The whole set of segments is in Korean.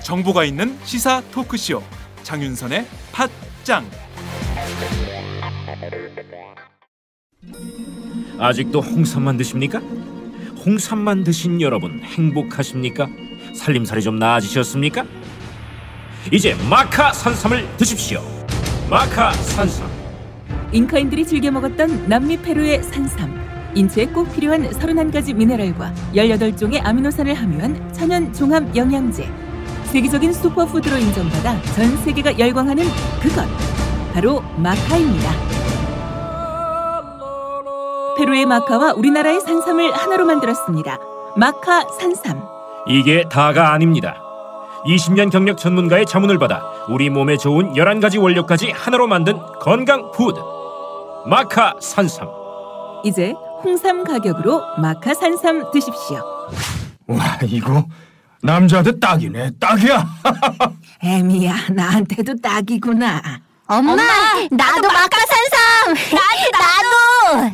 정보가 있는 시사 토크쇼 장윤선의 팟짱. 아직도 홍삼만 드십니까? 홍삼만 드신 여러분 행복하십니까? 살림살이 좀 나아지셨습니까? 이제 마카 산삼을 드십시오. 마카 산삼. 잉카인들이 즐겨 먹었던 남미 페루의 산삼. 인체에 꼭 필요한 31가지 미네랄과 18종의 아미노산을 함유한 천연 종합 영양제. 세계적인 슈퍼푸드로 인정받아 전 세계가 열광하는 그것 바로 마카입니다. 페루의 마카와 우리나라의 산삼을 하나로 만들었습니다. 마카 산삼. 이게 다가 아닙니다. 20년 경력 전문가의 자문을 받아 우리 몸에 좋은 11가지 원료까지 하나로 만든 건강 푸드 마카 산삼. 이제 홍삼 가격으로 마카 산삼 드십시오. 와, 이거 남자한테 딱이네. 딱이야. 애미야, 나한테도 딱이구나. 엄마, 나도 마카 산삼. 나도.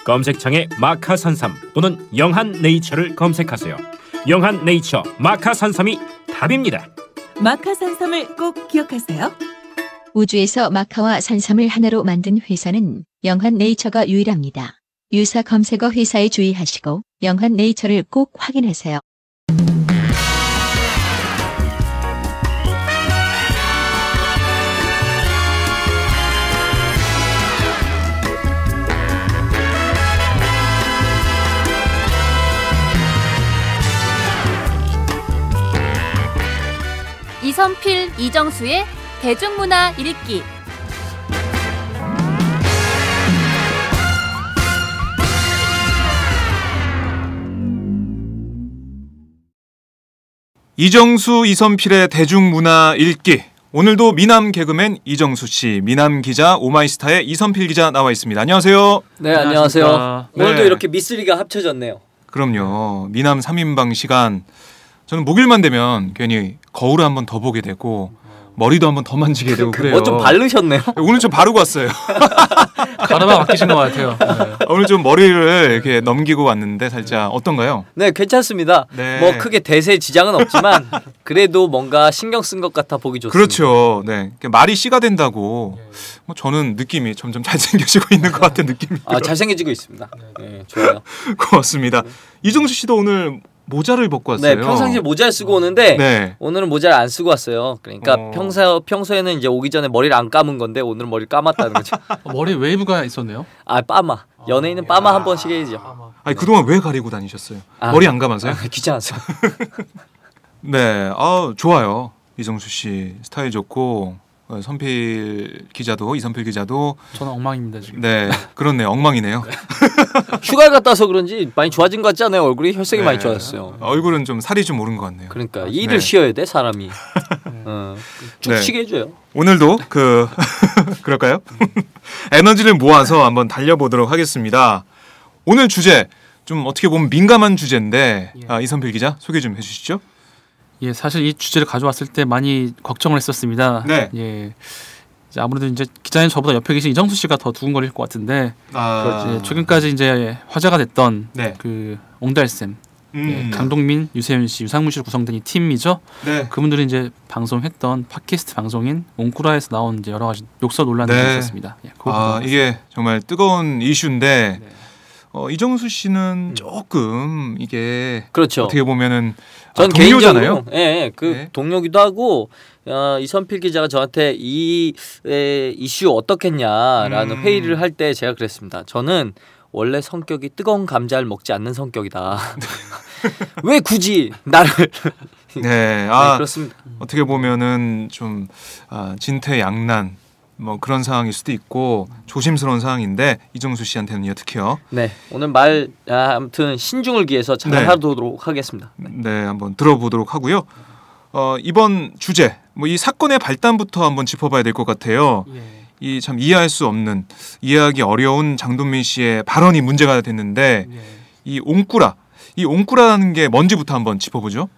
검색창에 마카 산삼 또는 영한 네이처를 검색하세요. 영한 네이처 마카 산삼이 답입니다. 마카 산삼을 꼭 기억하세요. 우주에서 마카와 산삼을 하나로 만든 회사는 영한 네이처가 유일합니다. 유사 검색어 회사에 주의하시고 영한 네이처를 꼭 확인하세요. 이선필, 이정수의 대중문화 읽기. 이정수, 이선필의 대중문화 읽기. 오늘도 미남 개그맨 이정수 씨, 미남 기자 오마이스타의 이선필 기자 나와 있습니다. 안녕하세요. 네, 안녕하세요. 네. 오늘도 이렇게 미쓰리가 합쳐졌네요. 그럼요. 미남 3인방 시간. 저는 목요일만 되면 괜히 거울을 한번 더 보게 되고 머리도 한번 더 만지게 되고 그래요. 좀 바르셨네요. 오늘 좀 바르고 왔어요. 가르마 맡기신 것 같아요. 네. 오늘 좀 머리를 이렇게 넘기고 왔는데 살짝 어떤가요? 네, 괜찮습니다. 네. 뭐 크게 대세 지장은 없지만 그래도 뭔가 신경 쓴 것 같아 보기 좋습니다. 그렇죠. 네, 말이 씨가 된다고. 뭐 저는 느낌이 점점 잘생겨지고 있는 것 같은 느낌이 들어요. 잘생겨지고 있습니다. 네, 좋아요. 고맙습니다. 이정수 씨도 오늘 모자를 벗고 왔어요. 네, 평상시에 모자를 쓰고 오는데 네. 오늘은 모자를 안 쓰고 왔어요. 그러니까 평소에는 이제 오기 전에 머리를 안 감은 건데 오늘은 머리를 감았다는 거죠. 머리 웨이브가 있었네요. 아, 빠마. 연예인은 빠마 한 번씩 해야죠. 아니 그동안 왜 가리고 다니셨어요? 머리 안 감아서요? 귀찮았어요. 네, 좋아요. 이정수 씨 스타일 좋고 선필 기자도 이선필 기자도 저는 엉망입니다 지금. 네, 그렇네요. 엉망이네요. 휴가를 갔다 와서 그런지 많이 좋아진 것 같지 않아요? 얼굴이 혈색이 많이 좋아졌어요. 얼굴은 좀 살이 좀 오른 것 같네요. 그러니까 일을 쉬어야 돼 사람이. 쭉 네. 쉬게 해줘요. 오늘도 그럴까요? 에너지를 모아서 한번 달려보도록 하겠습니다. 오늘 주제 좀 어떻게 보면 민감한 주제인데 이선필 기자 소개 좀 해주시죠. 예, 사실 이 주제를 가져왔을 때 많이 걱정을 했었습니다. 네. 예, 이제 아무래도 이제 기자님 저보다 옆에 계신 이정수 씨가 더 두근거릴 것 같은데. 예, 최근까지 이제 화제가 됐던 네. 그 옹달샘, 예, 강동민, 유세윤 씨, 유상문 씨로 구성된 이 팀이죠. 네. 그분들이 이제 방송했던 팟캐스트 방송인 옹쿠라에서 나온 이제 여러 가지 욕설 논란들이 네. 있었습니다. 예, 이게 정말 뜨거운 이슈인데 네. 이정수 씨는 조금 이게 그렇죠. 어떻게 보면은 전 동료잖아요. 개인적으로 네. 동료기도 하고 이선필 기자가 저한테 이 이슈 어떻겠냐라는 회의를 할 때 제가 그랬습니다. 저는 원래 성격이 뜨거운 감자를 먹지 않는 성격이다. 왜 굳이 나를 네, 그렇습니다. 어떻게 보면은 좀 진퇴양난 뭐 그런 상황일 수도 있고 조심스러운 상황인데 이정수 씨한테는 어떻게요? 네, 오늘 아무튼 신중을 기해서 잘 하도록 하겠습니다. 네, 한번 들어보도록 하고요. 이번 주제 뭐 이 사건의 발단부터 한번 짚어봐야 될 것 같아요. 이 참 이해할 수 없는 이해하기 어려운 장동민 씨의 발언이 문제가 됐는데 이 옹꾸라라는 게 뭔지부터 한번 짚어보죠.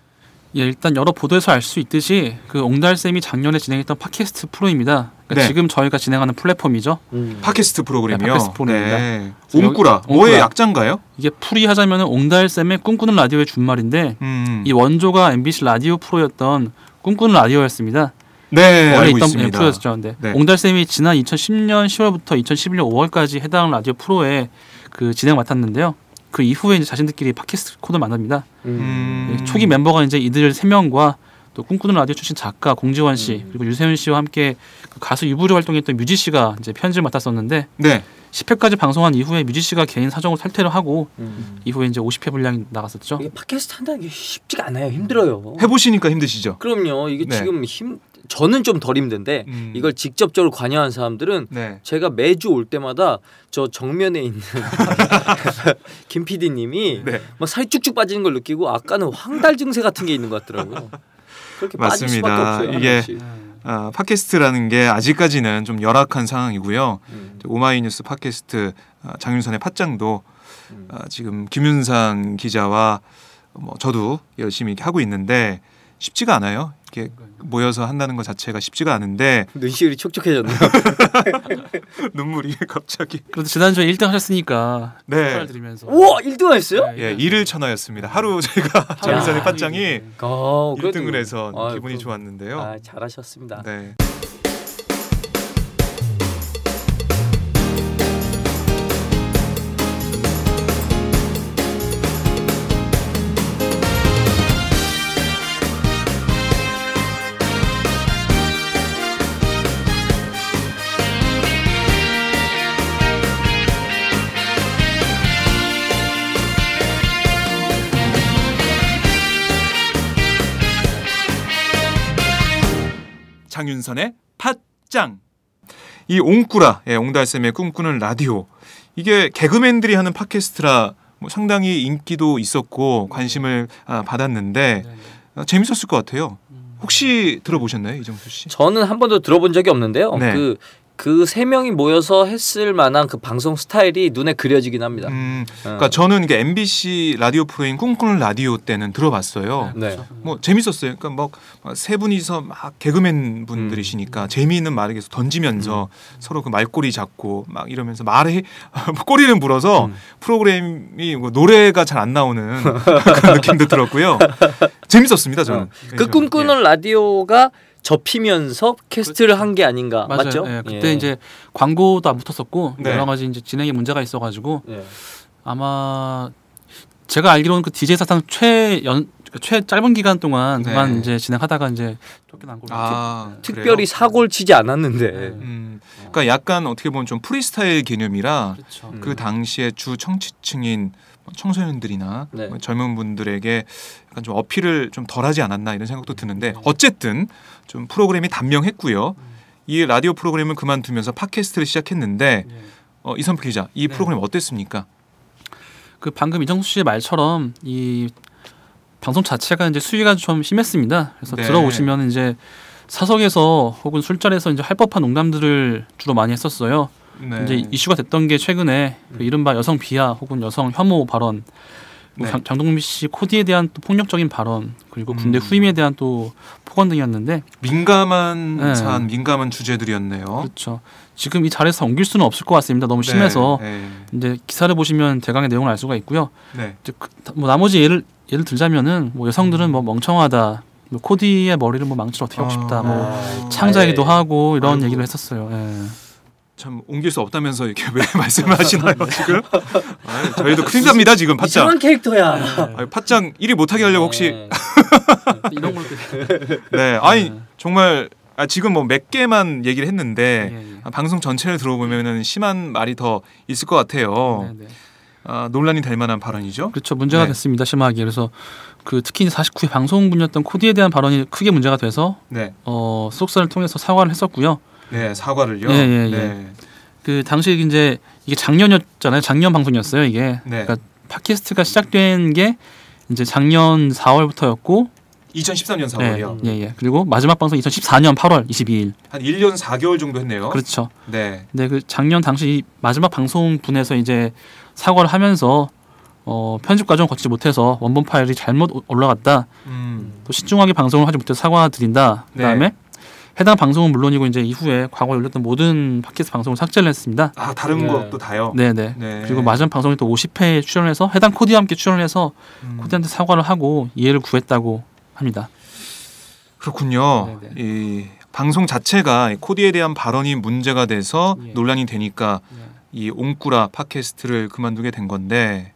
예, 일단 여러 보도에서 알 수 있듯이 그 옹달 쌤이 작년에 진행했던 팟캐스트 프로입니다. 그러니까 네. 지금 저희가 진행하는 플랫폼이죠. 팟캐스트 프로그램이요. 네, 팟캐스트 프로그램입니다. 네. 옹꾸라. 뭐의 약자인가요? 이게 풀이하자면 옹달 쌤의 꿈꾸는 라디오의 준말인데 이 원조가 MBC 라디오 프로였던 꿈꾸는 라디오였습니다. 네, 원래 알고 있던 있습니다. 프로였죠. 근데 네. 옹달 쌤이 지난 2010년 10월부터 2011년 5월까지 해당 라디오 프로에 그 진행 맡았는데요. 그 이후에 이제 자신들끼리 팟캐스트 코드를 만듭니다. 초기 멤버가 이제 이들 3명과 또 꿈꾸는 라디오 출신 작가 공지원 씨 그리고 유세윤 씨와 함께 그 가수 유부로 활동했던 뮤지 씨가 이제 편집을 맡았었는데 네. 10회까지 방송한 이후에 뮤지 씨가 개인 사정으로 탈퇴를 하고 이후에 이제 50회 분량이 나갔었죠. 이게 팟캐스트 한다는 게 쉽지가 않아요. 힘들어요. 해보시니까 힘드시죠? 그럼요. 이게 네. 지금 저는 좀 덜 힘든데 이걸 직접적으로 관여한 사람들은 네. 제가 매주 올 때마다 저 정면에 있는 김 PD님이 네. 막 살이 쭉쭉 빠지는 걸 느끼고 아까는 황달 증세 같은 게 있는 것 같더라고요. 그렇게 빠질 수밖에 맞습니다. 없어요. 이게 하나씩. 팟캐스트라는 게 아직까지는 좀 열악한 상황이고요. 오마이뉴스 팟캐스트 장윤선의 팟짱도 지금 김윤상 기자와 저도 열심히 이렇게 하고 있는데 쉽지가 않아요. 이렇게 모여서 한다는 것 자체가 쉽지가 않은데 눈시울이 촉촉해졌네요. 눈물이 갑자기. 그래도 지난주에 1등 하셨으니까 네. 축하를 드리면서 우와 1등 하셨어요? 예, 일을 천하였습니다. 하루 제가 장윤선의 팟짱이 그래도- 1등을 해서 기분이 그럼- 좋았는데요. 아, 잘하셨습니다. 네. 장윤선의 팟짱. 이 옹꾸라, 옹달샘의 꿈꾸는 라디오. 이게 개그맨들이 하는 팟캐스트라 상당히 인기도 있었고 관심을 받았는데 재밌었을 것 같아요. 혹시 들어보셨나요, 이정수 씨? 저는 한 번도 들어본 적이 없는데요. 네. 그 세 명이 모여서 했을 만한 그 방송 스타일이 눈에 그려지긴 합니다. 그러니까 저는 이게 MBC 라디오 프로인 꿈꾸는 라디오 때는 들어봤어요. 네. 뭐 재밌었어요. 그러니까 막 세 분이서 막 개그맨 분들이시니까 재미있는 말을 계속 던지면서 서로 그 말꼬리 잡고 막 이러면서 말에 꼬리를 물어서 프로그램이 뭐 노래가 잘 안 나오는 그런 느낌도 들었고요. 재밌었습니다, 저는. 그 꿈꾸는 라디오가 접히면서 캐스트를 한 게 아닌가. 맞아요. 맞죠? 예, 그때 이제 광고도 안 붙었었고 네. 여러 가지 이제 진행에 문제가 있어가지고 예. 아마 제가 알기로는 그 DJ 사상 최 짧은 기간 동안만 네. 이제 진행하다가 이제 쫓겨난 걸로. 특별히 사고를 치지 않았는데. 그러니까 약간 어떻게 보면 좀 프리스타일 개념이라 그렇죠. 그 당시에 주 청취층인 청소년들이나 네. 젊은 분들에게 약간 좀 어필을 좀 덜하지 않았나 이런 생각도 드는데 어쨌든 좀 프로그램이 단명했고요. 이 라디오 프로그램을 그만두면서 팟캐스트를 시작했는데 이선표 기자, 이 프로그램 어땠습니까? 그 방금 이정수 씨의 말처럼 이 방송 자체가 이제 수위가 좀 심했습니다. 그래서 네. 들어오시면 이제 사석에서 혹은 술자리에서 이제 할 법한 농담들을 주로 많이 했었어요. 네. 이제 이슈가 됐던 게 최근에 그 이른바 여성 비하 혹은 여성 혐오 발언, 뭐 네. 장동민 씨 코디에 대한 또 폭력적인 발언, 그리고 군대 후임에 대한 또 폭언 등이었는데 민감한 네. 사안, 민감한 주제들이었네요. 그렇죠. 지금 이 자리에서 옮길 수는 없을 것 같습니다. 너무 심해서 네. 이제 기사를 보시면 대강의 내용을 알 수가 있고요. 네. 이제 뭐 나머지 예를 들자면은 뭐 여성들은 뭐 멍청하다, 뭐 코디의 머리를 뭐 망치로 어떻게 하고 싶다, 뭐 창자이기도 하고 이런 얘기를 했었어요. 예. 참 옮길 수 없다면서 이렇게 왜 말씀을 하시나요 지금? 저희도 큰일 납니다 지금 팟짱. 이상한 캐릭터야. 팟짱 1위 못하게 하려고 혹시 이런 걸로 네, 아니 정말 지금 뭐 몇 개만 얘기를 했는데 예. 방송 전체를 들어보면은 심한 말이 더 있을 것 같아요. 네. 논란이 될 만한 발언이죠. 그렇죠. 문제가 네. 됐습니다. 심하게. 그래서 그 특히 49회 방송분이었던 코디에 대한 발언이 크게 문제가 돼서 네, 소속사를 통해서 사과를 했었고요. 네 사과를요. 예. 네. 그 당시 이제 이게 작년이었잖아요. 작년 방송이었어요. 이게. 네. 그러니까 팟캐스트가 시작된 게 이제 작년 4월부터였고 2013년 4월이요. 예. 그리고 마지막 방송 2014년 8월 22일. 한 1년 4개월 정도 했네요. 그렇죠. 네. 근데 그 작년 당시 마지막 방송 분에서 이제 사과를 하면서 편집 과정을 거치지 못해서 원본 파일이 잘못 올라갔다. 또 신중하게 방송을 하지 못해서 사과드린다. 그다음에 해당 방송은 물론이고 이제 이후에 과거에 올렸던 모든 팟캐스트 방송을 삭제를 했습니다. 아 다른 것도 다요? 네네. 네. 그리고 마지막 방송에 또 50회에 출연해서 해당 코디와 함께 출연해서 코디한테 사과를 하고 이해를 구했다고 합니다. 그렇군요. 네네. 이 방송 자체가 이 코디에 대한 발언이 문제가 돼서 논란이 되니까 이 옹꾸라 팟캐스트를 그만두게 된 건데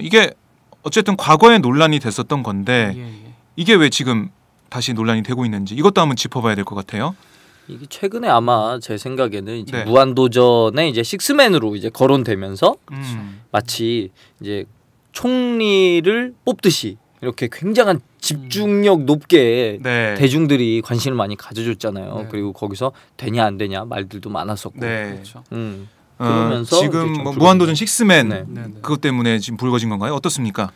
이게 어쨌든 과거에 논란이 됐었던 건데 이게 왜 지금 다시 논란이 되고 있는지 이것도 한번 짚어봐야 될 것 같아요. 이게 최근에 아마 제 생각에는 이제 무한도전에 이제 식스맨으로 이제 거론되면서 마치 이제 총리를 뽑듯이 이렇게 굉장한 집중력 높게 대중들이 관심을 많이 가져줬잖아요. 그리고 거기서 되냐 안 되냐 말들도 많았었고. 그렇죠. 그러면서 지금 뭐 무한도전 식스맨 그것 때문에 지금 불거진 건가요? 어떻습니까?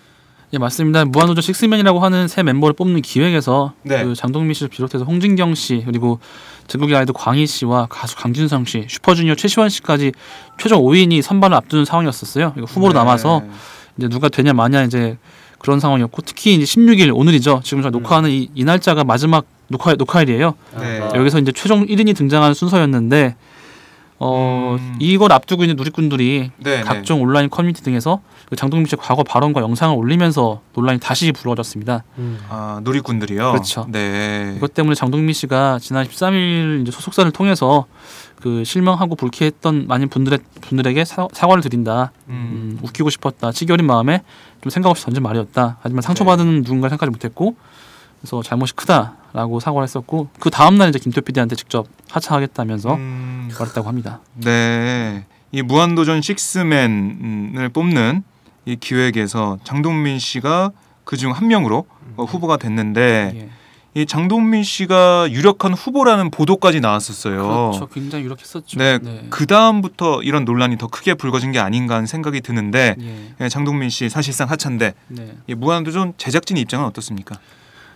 예, 맞습니다. 무한도전 식스맨이라고 하는 새 멤버를 뽑는 기획에서 그 장동민 씨를 비롯해서 홍진경 씨 그리고 전국의 아이돌 광희 씨와 가수 강준성 씨, 슈퍼주니어 최시원 씨까지 최종 5인이 선발을 앞두는 상황이었었어요. 후보로 남아서 이제 누가 되냐 마냐 이제 그런 상황이었고 특히 이제 16일 오늘이죠. 지금 저희가 녹화하는 이 날짜가 마지막 녹화일이에요. 여기서 이제 최종 1인이 등장하는 순서였는데 이걸 앞두고 있는 누리꾼들이 각종 온라인 커뮤니티 등에서 장동민 씨의 과거 발언과 영상을 올리면서 논란이 다시 불거졌습니다. 아 누리꾼들이요? 그렇죠. 네. 이것 때문에 장동민 씨가 지난 13일 이제 소속사를 통해서 그 실명하고 불쾌했던 많은 분들에게 사과를 드린다. 웃기고 싶었다. 치기 어린 마음에 좀 생각 없이 던진 말이었다. 하지만 상처받은 누군가 생각하지 못했고 그래서 잘못이 크다라고 사과를 했었고 그 다음 날 이제 김태호 PD한테 직접 하차하겠다면서 말했다고 합니다. 네, 이 무한도전 식스맨을 뽑는 이 기획에서 장동민 씨가 그중 한 명으로 후보가 됐는데 이 장동민 씨가 유력한 후보라는 보도까지 나왔었어요. 그렇죠, 굉장히 유력했었죠. 네, 그 다음부터 이런 논란이 더 크게 불거진 게 아닌가 하는 생각이 드는데 장동민 씨 사실상 하차인데 이 무한도전 제작진 입장은 어떻습니까?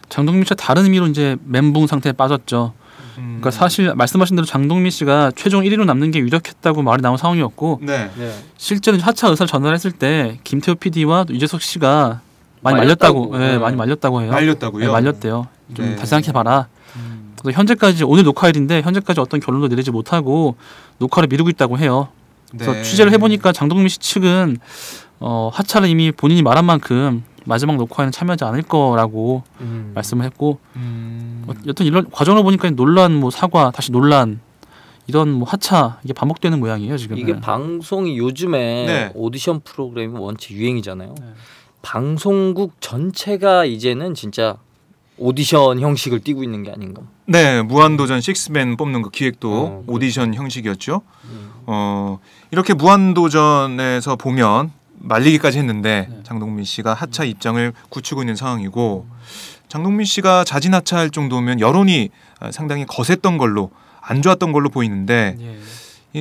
장동민 씨가 다른 의미로 이제 멘붕 상태에 빠졌죠. 그러니까 사실 말씀하신 대로 장동민 씨가 최종 1위로 남는 게 유력했다고 말이 나온 상황이었고 실제로 하차 의사를 전달했을 때 김태호 PD와 유재석 씨가 많이 말렸다고 많이 말렸다고 해요. 말렸다고요? 네, 말렸대요. 좀 다시 생각해봐라. 그래서 현재까지 오늘 녹화일인데 현재까지 어떤 결론도 내리지 못하고 녹화를 미루고 있다고 해요. 그래서 취재를 해보니까 장동민 씨 측은 하차를 이미 본인이 말한 만큼 마지막 녹화에는 참여하지 않을 거라고 말씀을 했고 여튼 이런 과정을 보니까 논란, 뭐 사과, 다시 논란 이런 뭐 하차 이게 반복되는 모양이에요 지금. 이게 방송이 요즘에 오디션 프로그램이 원체 유행이잖아요. 방송국 전체가 이제는 진짜 오디션 형식을 띠고 있는 게 아닌가. 네, 무한도전 식스맨 뽑는 그 기획도 오디션 형식이었죠. 이렇게 무한도전에서 보면 말리기까지 했는데 장동민 씨가 하차 입장을 굳히고 있는 상황이고 장동민 씨가 자진 하차할 정도면 여론이 상당히 거셌던 걸로 안 좋았던 걸로 보이는데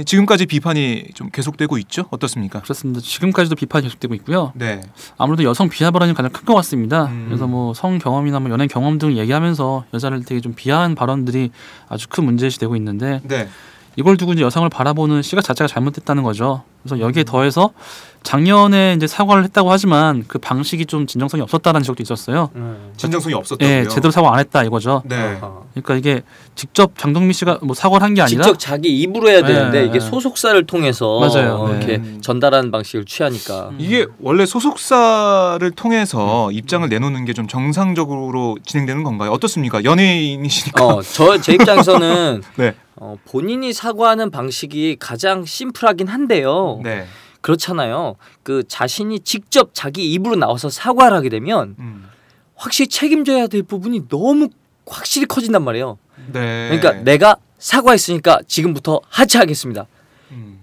지금까지 비판이 좀 계속되고 있죠? 어떻습니까? 그렇습니다. 지금까지도 비판이 계속되고 있고요. 네. 아무래도 여성 비하 발언이 가장 큰 것 같습니다. 그래서 뭐 성 경험이나 뭐 연애 경험 등 얘기하면서 여자를 되게 좀 비하한 발언들이 아주 큰 문제시 되고 있는데 이걸 두고 이제 여성을 바라보는 시각 자체가 잘못됐다는 거죠. 그래서 여기에 더해서 작년에 이제 사과를 했다고 하지만 그 방식이 좀 진정성이 없었다는 지적도 있었어요. 진정성이 없었다고요? 네, 제대로 사과 안 했다 이거죠. 네. 그러니까 이게 직접 장동민 씨가 뭐 사과를 한 게 아니라 직접 자기 입으로 해야 되는데 이게 소속사를 통해서 이렇게 전달하는 방식을 취하니까 이게 원래 소속사를 통해서 입장을 내놓는 게 좀 정상적으로 진행되는 건가요? 어떻습니까? 연예인이시니까. 제 입장에서는 본인이 사과하는 방식이 가장 심플하긴 한데요. 그렇잖아요. 그 자신이 직접 자기 입으로 나와서 사과를 하게 되면 확실히 책임져야 될 부분이 너무 확실히 커진단 말이에요. 그러니까 내가 사과했으니까 지금부터 하차하겠습니다.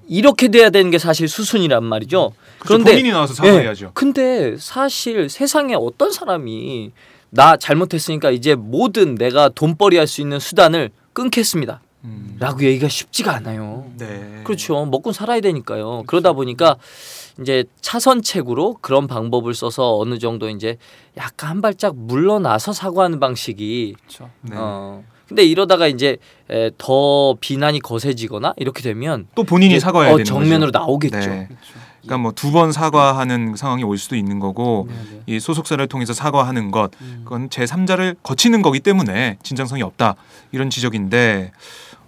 이렇게 돼야 되는 게 사실 수순이란 말이죠. 그런데 본인이 나와서 사과해야죠. 근데 사실 세상에 어떤 사람이 나 잘못했으니까 이제 모든 내가 돈벌이 할 수 있는 수단을 끊겠습니다. 라고 얘기가 쉽지가 않아요. 그렇죠. 먹고 살아야 되니까요. 그러다 보니까 이제 차선책으로 그런 방법을 써서 어느 정도 이제 약간 한 발짝 물러나서 사과하는 방식이 근데 이러다가 이제 더 비난이 거세지거나 이렇게 되면 또 본인이 사과해야 되는 정면으로 거죠. 나오겠죠. 그러니까 뭐 2번 사과하는 상황이 올 수도 있는 거고 이 소속사를 통해서 사과하는 것 그건 제3자를 거치는 거기 때문에 진정성이 없다 이런 지적인데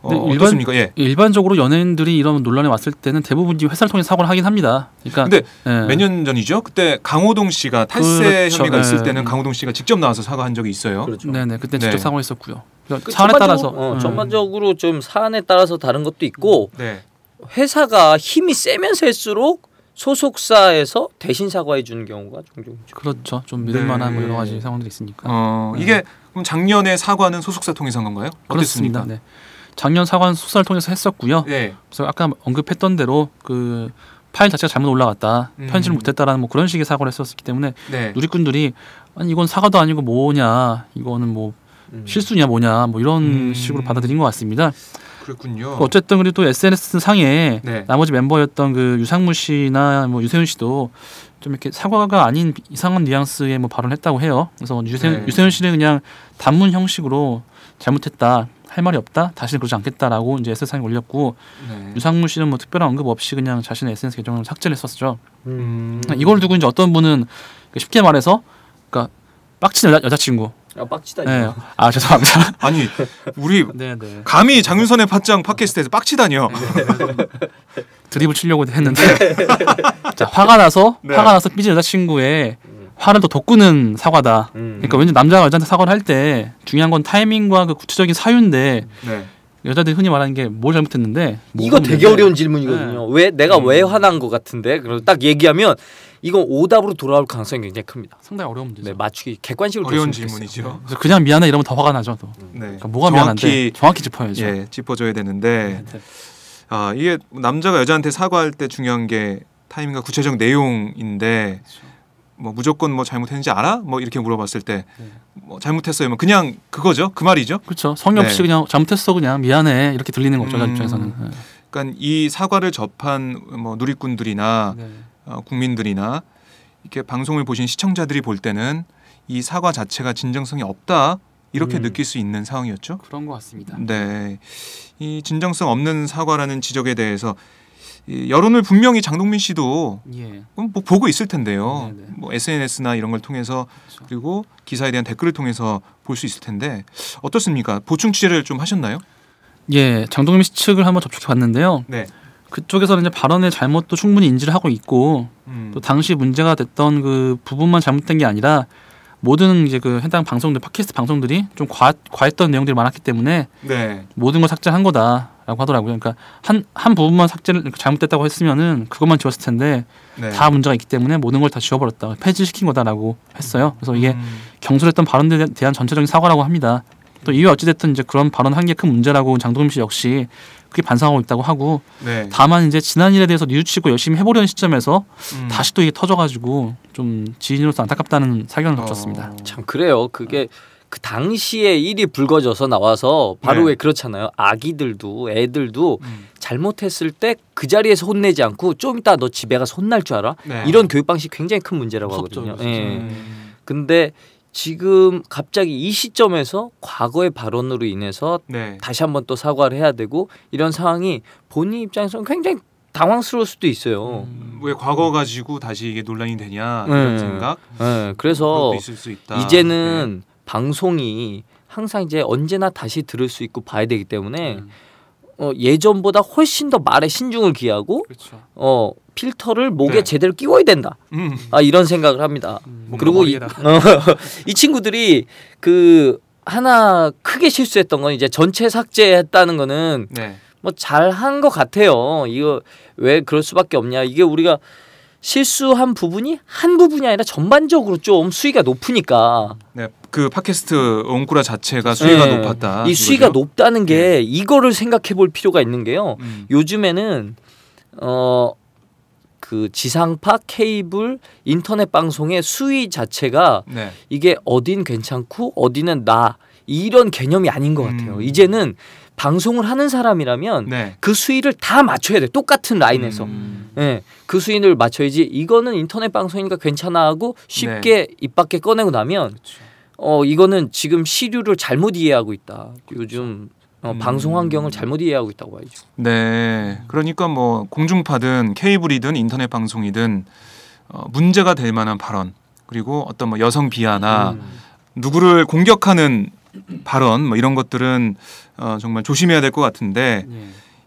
어떻습니까? 예. 일반적으로 연예인들이 이런 논란이 왔을 때는 대부분 회사를 통해 사과를 하긴 합니다. 그러니까 근데 몇 년 전이죠? 그때 강호동 씨가 탈세 혐의가 있을 때는 강호동 씨가 직접 나와서 사과한 적이 있어요. 그렇죠. 네네, 그때 직접 사과했었고요. 그러니까 사안에 따라서 전반적으로 좀 사안에 따라서 다른 것도 있고 회사가 힘이 세면셀수록 소속사에서 대신 사과해 주는 경우가 종종 있죠. 그렇죠. 좀 믿을만한 뭐 여러 가지 상황들이 있으니까. 이게 그럼 작년에 사과는 소속사 통해서 한 건가요? 그렇습니다. 네. 작년 사과는 소속사를 통해서 했었고요. 그래서 아까 언급했던 대로 그 파일 자체가 잘못 올라갔다, 편집을 못했다라는 뭐 그런 식의 사과를 했었기 때문에 누리꾼들이 아니 이건 사과도 아니고 뭐냐, 이거는 뭐 실수냐 뭐냐 뭐 이런 식으로 받아들인 것 같습니다. 그렇군요. 어쨌든 그리고 또 SNS 상에 나머지 멤버였던 그 유상무 씨나 뭐 유세윤 씨도 좀 이렇게 사과가 아닌 이상한 뉘앙스의 뭐 발언했다고 해요. 그래서 유세윤 씨는 그냥 단문 형식으로 잘못했다, 할 말이 없다, 다시는 그러지 않겠다라고 이제 SNS상에 올렸고 유상무 씨는 뭐 특별한 언급 없이 그냥 자신의 SNS 계정을 삭제를 했었죠. 이걸 두고 이제 어떤 분은 쉽게 말해서 그러니까 빡친 여자친구. 빡치다니. 네. 아 죄송합니다. 아니 우리 감히 장윤선의 팟짱 팟캐스트에서 빡치다니요. 드립을 치려고 했는데 자, 화가 나서 삐진 여자친구의 화를 더 돋구는 사과다. 그러니까 왠지 남자가 여자한테 사과를 할 때 중요한 건 타이밍과 그 구체적인 사유인데 여자들이 흔히 말하는 게 뭘 잘못했는데 이거 되게 어려운 질문이거든요. 왜 내가 왜 화난 것 같은데 그걸 딱 얘기하면 이건 오답으로 돌아올 가능성이 굉장히 큽니다. 상당히 어려운 문제죠. 네, 맞추기 객관식으로 어려운 질문이죠. 그래서 그냥 미안해 이러면 더 화가 나죠. 또. 그러니까 뭐가 미안한데 정확히 짚어야죠. 예, 짚어줘야 되는데 이게 남자가 여자한테 사과할 때 중요한 게 타이밍과 구체적 내용인데 뭐 무조건 뭐 잘못했는지 알아? 뭐 이렇게 물어봤을 때 뭐 잘못했어요. 그냥 그거죠. 그 말이죠. 그렇죠. 성의 없이 그냥 잘못했어 그냥 미안해 이렇게 들리는 거죠. 여자 입장에서는. 그러니까 이 사과를 접한 뭐 누리꾼들이나 국민들이나 이렇게 방송을 보신 시청자들이 볼 때는 이 사과 자체가 진정성이 없다 이렇게 느낄 수 있는 상황이었죠. 그런 것 같습니다. 네, 이 진정성 없는 사과라는 지적에 대해서 이 여론을 분명히 장동민 씨도 뭐 보고 있을 텐데요. 뭐 SNS나 이런 걸 통해서 그리고 기사에 대한 댓글을 통해서 볼 수 있을 텐데 어떻습니까? 보충 취재를 좀 하셨나요? 예, 장동민 씨 측을 한번 접촉해 봤는데요. 그쪽에서는 이제 발언의 잘못도 충분히 인지를 하고 있고 또 당시 문제가 됐던 그 부분만 잘못된 게 아니라 모든 이제 그 해당 방송들 팟캐스트 방송들이 좀 과했던 내용들이 많았기 때문에 모든 걸 삭제한 거다라고 하더라고요. 그러니까 한 부분만 삭제를 잘못됐다고 했으면은 그것만 지웠을 텐데 다 문제가 있기 때문에 모든 걸 다 지워버렸다, 폐지시킨 거다라고 했어요. 그래서 이게 경솔했던 발언들에 대한 전체적인 사과라고 합니다. 또 이후 어찌됐든 이제 그런 발언 한 게 큰 문제라고 장동민 씨 역시 그게 반성하고 있다고 하고 다만 이제 지난 일에 대해서 뉘우치고 열심히 해보려는 시점에서 다시 또 이게 터져가지고 좀 지인으로서 안타깝다는 사견을 덧쳤습니다. 참 그래요. 그게 그 당시에 일이 불거져서 나와서 바로 왜 그렇잖아요. 아기들도 애들도 잘못했을 때 그 자리에서 혼내지 않고 좀 이따 너 집에 가서 혼날 줄 알아? 이런 교육 방식 굉장히 큰 문제라고 하거든요. 근데 지금 갑자기 이 시점에서 과거의 발언으로 인해서 다시 한번 또 사과를 해야 되고 이런 상황이 본인 입장에서는 굉장히 당황스러울 수도 있어요. 왜 과거 가지고 다시 이게 논란이 되냐 이런 생각. 그래서 있을 수 있다. 이제는 방송이 항상 이제 언제나 다시 들을 수 있고 봐야 되기 때문에 예전보다 훨씬 더 말에 신중을 기하고 필터를 목에 제대로 끼워야 된다. 이런 생각을 합니다. 그리고 이 친구들이 그 하나 크게 실수했던 건 이제 전체 삭제했다는 거는 뭐 잘한 것 같아요. 이거 왜 그럴 수밖에 없냐. 이게 우리가 실수한 부분이 한 부분이 아니라 전반적으로 좀 수위가 높으니까. 그 팟캐스트 옹꾸라 자체가 수위가 높았다. 이 수위가 높다는 게 이거를 생각해 볼 필요가 있는 게요. 요즘에는 그 지상파, 케이블, 인터넷 방송의 수위 자체가 이게 어딘 괜찮고 어디는 나 이런 개념이 아닌 것 같아요. 이제는 방송을 하는 사람이라면 그 수위를 다 맞춰야 돼. 똑같은 라인에서. 그 수위를 맞춰야지. 이거는 인터넷 방송이니까 괜찮아 하고 쉽게 입 밖에 꺼내고 나면 이거는 지금 시류를 잘못 이해하고 있다. 요즘 방송 환경을 잘못 이해하고 있다고 봐야죠. 네, 그러니까 뭐 공중파든 케이블이든 인터넷 방송이든 문제가 될 만한 발언 그리고 어떤 뭐 여성 비하나 누구를 공격하는 발언 뭐 이런 것들은 정말 조심해야 될 것 같은데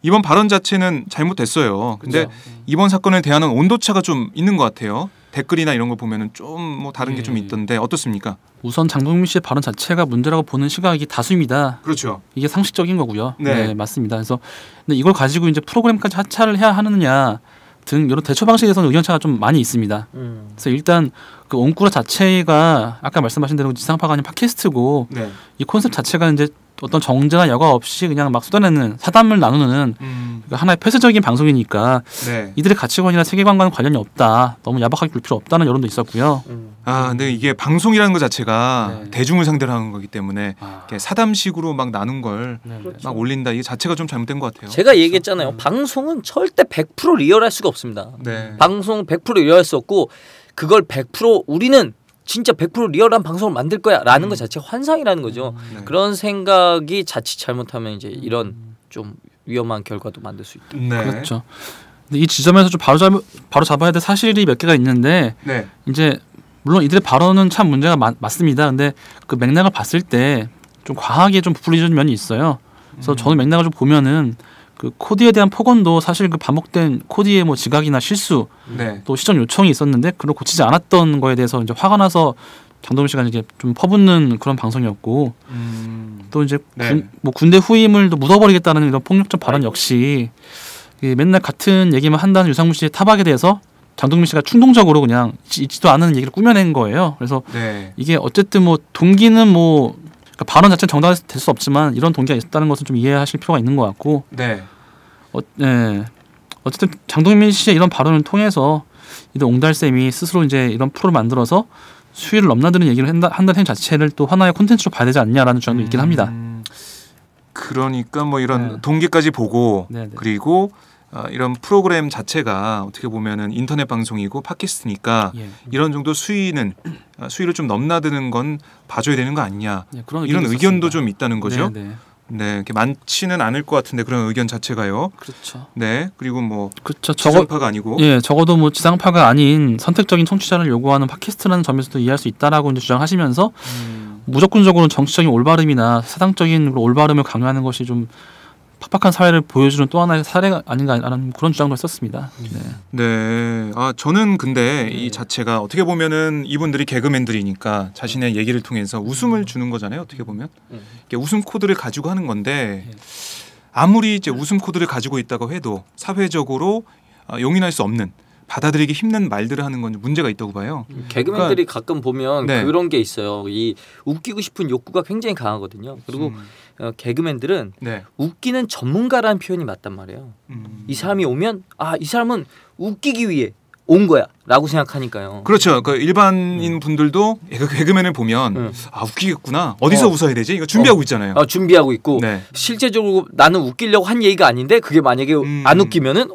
이번 발언 자체는 잘못됐어요. 근데 이번 사건에 대한 온도차가 좀 있는 것 같아요. 댓글이나 이런 거 보면은 좀 뭐 다른 게 좀 있던데 어떻습니까? 우선 장동민 씨의 발언 자체가 문제라고 보는 시각이 다수입니다. 그렇죠. 이게 상식적인 거고요. 네. 네, 맞습니다. 그래서 근데 이걸 가지고 이제 프로그램까지 하차를 해야 하느냐 등 이런 대처 방식에 대해서는 의견차가 좀 많이 있습니다. 그래서 일단 그 옹꾸라 자체가 아까 말씀하신 대로 지상파가 아닌 팟캐스트고 네. 이 콘셉트 자체가 이제 어떤 정제나 여과 없이 그냥 막 쏟아내는 사담을 나누는 그러니까 하나의 폐쇄적인 방송이니까 네. 이들의 가치관이나 세계관과는 관련이 없다. 너무 야박하게 굴 필요 없다는 여론도 있었고요. 근데 이게 방송이라는 것 자체가 네. 대중을 상대로 하는 거기 때문에 이렇게 사담식으로 막 나눈 걸 막 네. 올린다. 이게 자체가 좀 잘못된 것 같아요. 제가 얘기했잖아요. 방송은 절대 100% 리얼할 수가 없습니다. 네. 방송 100% 리얼할 수 없고 그걸 100% 우리는 진짜 100% 리얼한 방송을 만들 거야라는 것 자체가 환상이라는 거죠. 네. 그런 생각이 자칫 잘못하면 이제 이런 좀 위험한 결과도 만들 수 있다. 네. 그렇죠. 근데 이 지점에서 좀 바로 잡아야 될 사실이 몇 개가 있는데 네. 이제 물론 이들의 발언은 참 문제가 맞습니다. 근데 그 맥락을 봤을 때 좀 과하게 좀 부풀리는 면이 있어요. 그래서 저는 맥락을 좀 보면은 그 코디에 대한 폭언도 사실 그 반복된 코디의 뭐 지각이나 실수 네. 또 시정 요청이 있었는데 그걸 고치지 않았던 거에 대해서 이제 화가 나서 장동민 씨가 이제 좀 퍼붓는 그런 방송이었고 또 이제 네. 군대 후임을 또 묻어버리겠다는 이런 폭력적 발언 역시 맨날 같은 얘기만 한다는 유상무 씨의 타박에 대해서 장동민 씨가 충동적으로 그냥 있지도 않은 얘기를 꾸며낸 거예요. 그래서 네. 이게 어쨌든 뭐 동기는 뭐 그러니까 발언 자체는 정당화될 수 없지만 이런 동기가 있었다는 것은 좀 이해하실 필요가 있는 것 같고 네. 어쨌든 장동민 씨의 이런 발언을 통해서 이들 옹달쌤이 스스로 이제 이런 프로를 만들어서 수위를 넘나드는 얘기를 한다는 행위 자체를 또 하나의 콘텐츠로 봐야 되지 않냐라는 주장도 있긴 합니다. 그러니까 뭐 이런 네. 동기까지 보고 네, 네. 그리고 이런 프로그램 자체가 어떻게 보면은 인터넷 방송이고 팟캐스트니까 예. 이런 정도 수위를 좀 넘나드는 건 봐줘야 되는 거 아니냐 네, 그런 이런 의견도 의견도 있었습니다. 좀 있다는 거죠. 네, 네. 네, 이렇게 많지는 않을 것 같은데 그런 의견 자체가요. 그렇죠. 네, 그리고 뭐 그렇죠. 지상파가 아니고 적어도 뭐 지상파가 아닌 선택적인 청취자를 요구하는 팟캐스트라는 점에서도 이해할 수 있다라고 이제 주장하시면서 무조건적으로 정치적인 올바름이나 사당적인 올바름을 강요하는 것이 좀 팍팍한 사회를 보여주는 또 하나의 사례가 아닌가라는 그런 주장도 했었습니다. 네, 저는 근데 이 자체가 어떻게 보면은 이분들이 개그맨들이니까 자신의 얘기를 통해서 웃음을 주는 거잖아요. 어떻게 보면 이게 웃음 코드를 가지고 하는 건데 아무리 이제 웃음 코드를 가지고 있다고 해도 사회적으로 용인할 수 없는 받아들이기 힘든 말들을 하는 건 문제가 있다고 봐요. 개그맨들이 가끔 보면 네. 그런 게 있어요. 이 웃기고 싶은 욕구가 굉장히 강하거든요. 그리고 개그맨들은 네. 웃기는 전문가라는 표현이 맞단 말이에요. 이 사람이 오면 이 사람은 웃기기 위해 온 거야 라고 생각하니까요. 그렇죠. 그 일반인 분들도 개그맨을 보면 웃기겠구나. 어디서 웃어야 되지? 이거 준비하고 있잖아요. 준비하고 있고 네. 실제적으로 나는 웃기려고 한 얘기가 아닌데 그게 만약에 안 웃기면은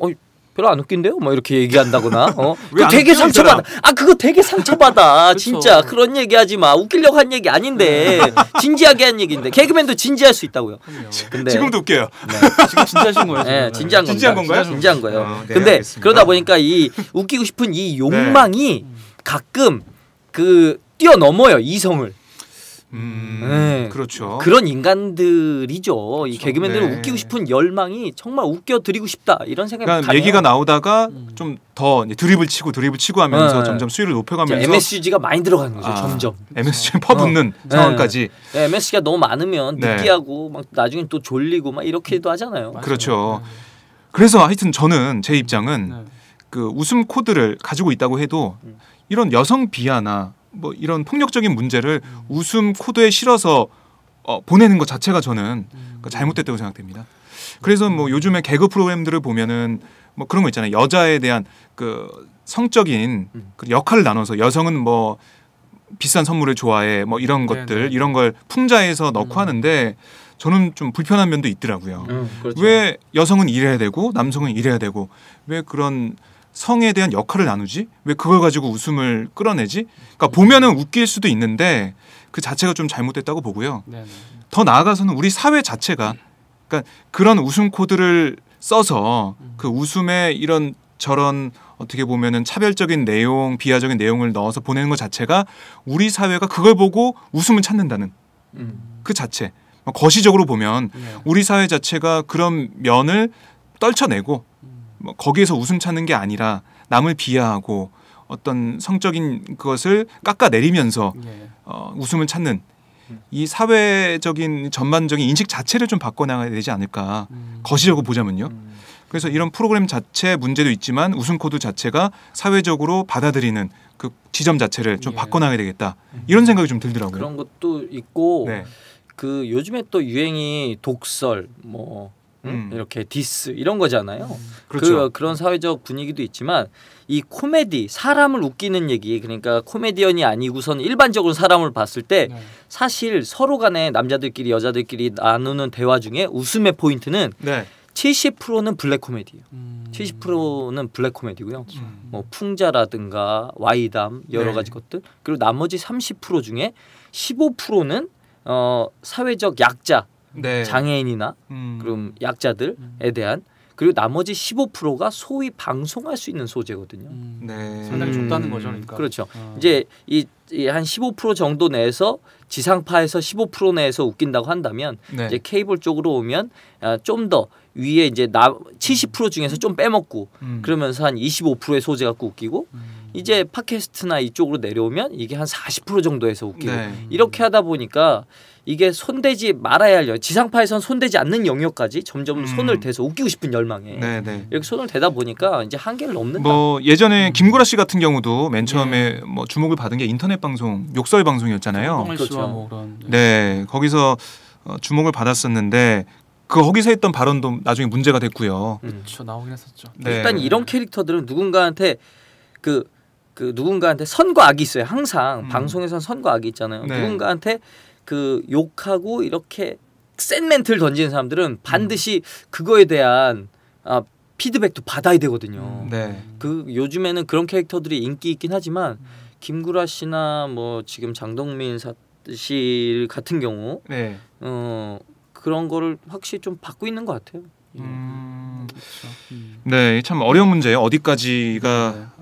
별로 안 웃긴데요? 뭐 이렇게 얘기한다거나 그거 되게 상처받아. 그거 되게 상처받아. 진짜 그런 얘기하지 마. 웃기려고 한 얘기 아닌데 진지하게 한 얘기인데 개그맨도 진지할 수 있다고요. 근데 지금도 웃겨요. 네. 지금 진지하신 거예요? 네, 진지한 건가요? 진지한 거예요. 네, 근데 알겠습니다. 그러다 보니까 이 웃기고 싶은 이 욕망이 가끔 그 뛰어넘어요 이성을. 네. 그렇죠. 그런 인간들이죠. 이 개그맨들은 네. 웃기고 싶은 열망이 정말 웃겨드리고 싶다 이런 생각이 그러니까 강해요. 얘기가 나오다가 좀 더 드립을 치고 하면서 네. 점점 수위를 높여가면서 MSG가 많이 들어가는 거죠. 점점. MSG 퍼붓는 상황까지. 네, MSG가 너무 많으면 네. 느끼하고 막 나중에 또 졸리고 막 이렇게도 하잖아요. 그렇죠. 그래서 하여튼 저는 제 입장은 그 웃음 코드를 가지고 있다고 해도 이런 여성 비하나 뭐 이런 폭력적인 문제를 웃음 코드에 실어서 보내는 것 자체가 저는 잘못됐다고 생각됩니다. 그래서 뭐 요즘에 개그 프로그램들을 보면은 뭐 그런 거 있잖아요. 여자에 대한 그 성적인 그 역할을 나눠서 여성은 뭐 비싼 선물을 좋아해 뭐 이런 것들 이런 걸 풍자해서 넣고 하는데 저는 좀 불편한 면도 있더라고요. 그렇죠. 왜 여성은 이래야 되고 남성은 이래야 되고 왜 그런 성에 대한 역할을 나누지? 왜 그걸 가지고 웃음을 끌어내지? 그러니까 보면은 웃길 수도 있는데 그 자체가 좀 잘못됐다고 보고요. 더 나아가서는 우리 사회 자체가 그러니까 그런 웃음 코드를 써서 그 웃음에 이런 저런 어떻게 보면은 차별적인 내용, 비하적인 내용을 넣어서 보내는 것 자체가 우리 사회가 그걸 보고 웃음을 찾는다는 그 자체. 거시적으로 보면 우리 사회 자체가 그런 면을 떨쳐내고 뭐 거기에서 웃음 찾는 게 아니라 남을 비하하고 어떤 성적인 것을 깎아내리면서 웃음을 찾는 이 사회적인 전반적인 인식 자체를 좀 바꿔나가야 되지 않을까. 거시적으로 보자면요. 그래서 이런 프로그램 자체 문제도 있지만 웃음 코드 자체가 사회적으로 받아들이는 그 지점 자체를 좀 바꿔나가야 되겠다. 이런 생각이 좀 들더라고요. 그런 것도 있고 네. 그 요즘에 또 유행이 독설 뭐 이렇게 디스 이런 거잖아요. 그렇죠. 그런 사회적 분위기도 있지만 이 코미디 사람을 웃기는 얘기 그러니까 코미디언이 아니고선 일반적으로 사람을 봤을 때 사실 서로 간에 남자들끼리 여자들끼리 나누는 대화 중에 웃음의 포인트는 70%는 블랙 코미디예요. 70%는 블랙 코미디고요. 뭐 풍자라든가 와이담 여러 가지 것들 그리고 나머지 30% 중에 15%는 사회적 약자 장애인이나 그럼 약자들에 대한 그리고 나머지 15%가 소위 방송할 수 있는 소재거든요. 상당히 좁다는 거죠, 그러니까. 그렇죠. 이제 이 한 15% 정도 내에서 지상파에서 15% 내에서 웃긴다고 한다면 이제 케이블 쪽으로 오면 좀 더 위에 이제 70% 중에서 좀 빼먹고 그러면서 한 25%의 소재 갖고 웃기고 이제 팟캐스트나 이쪽으로 내려오면 이게 한 40% 정도에서 웃기고 이렇게 하다 보니까 이게 손대지 말아야 할 지상파에선 손대지 않는 영역까지 점점 손을 대서 웃기고 싶은 열망에 이렇게 손을 대다 보니까 이제 한계를 넘는다. 뭐 예전에 김구라 씨 같은 경우도 맨 처음에 뭐 주목을 받은 게 인터넷 방송, 욕설 방송이었잖아요. 그렇죠. 뭐 그런, 거기서 주목을 받았었는데 거기서 했던 발언도 나중에 문제가 됐고요. 그렇죠, 나오긴 했었죠. 일단 이런 캐릭터들은 누군가한테 누군가한테 선과 악이 있어요. 항상 방송에선 선과 악이 있잖아요. 누군가한테 그 욕하고 이렇게 센 멘트를 던지는 사람들은 반드시 그거에 대한 피드백도 받아야 되거든요. 그 요즘에는 그런 캐릭터들이 인기 있긴 하지만 김구라 씨나 뭐 지금 장동민 씨 같은 경우 그런 거를 확실히 좀 받고 있는 것 같아요. 네, 참 어려운 문제예요. 어디까지가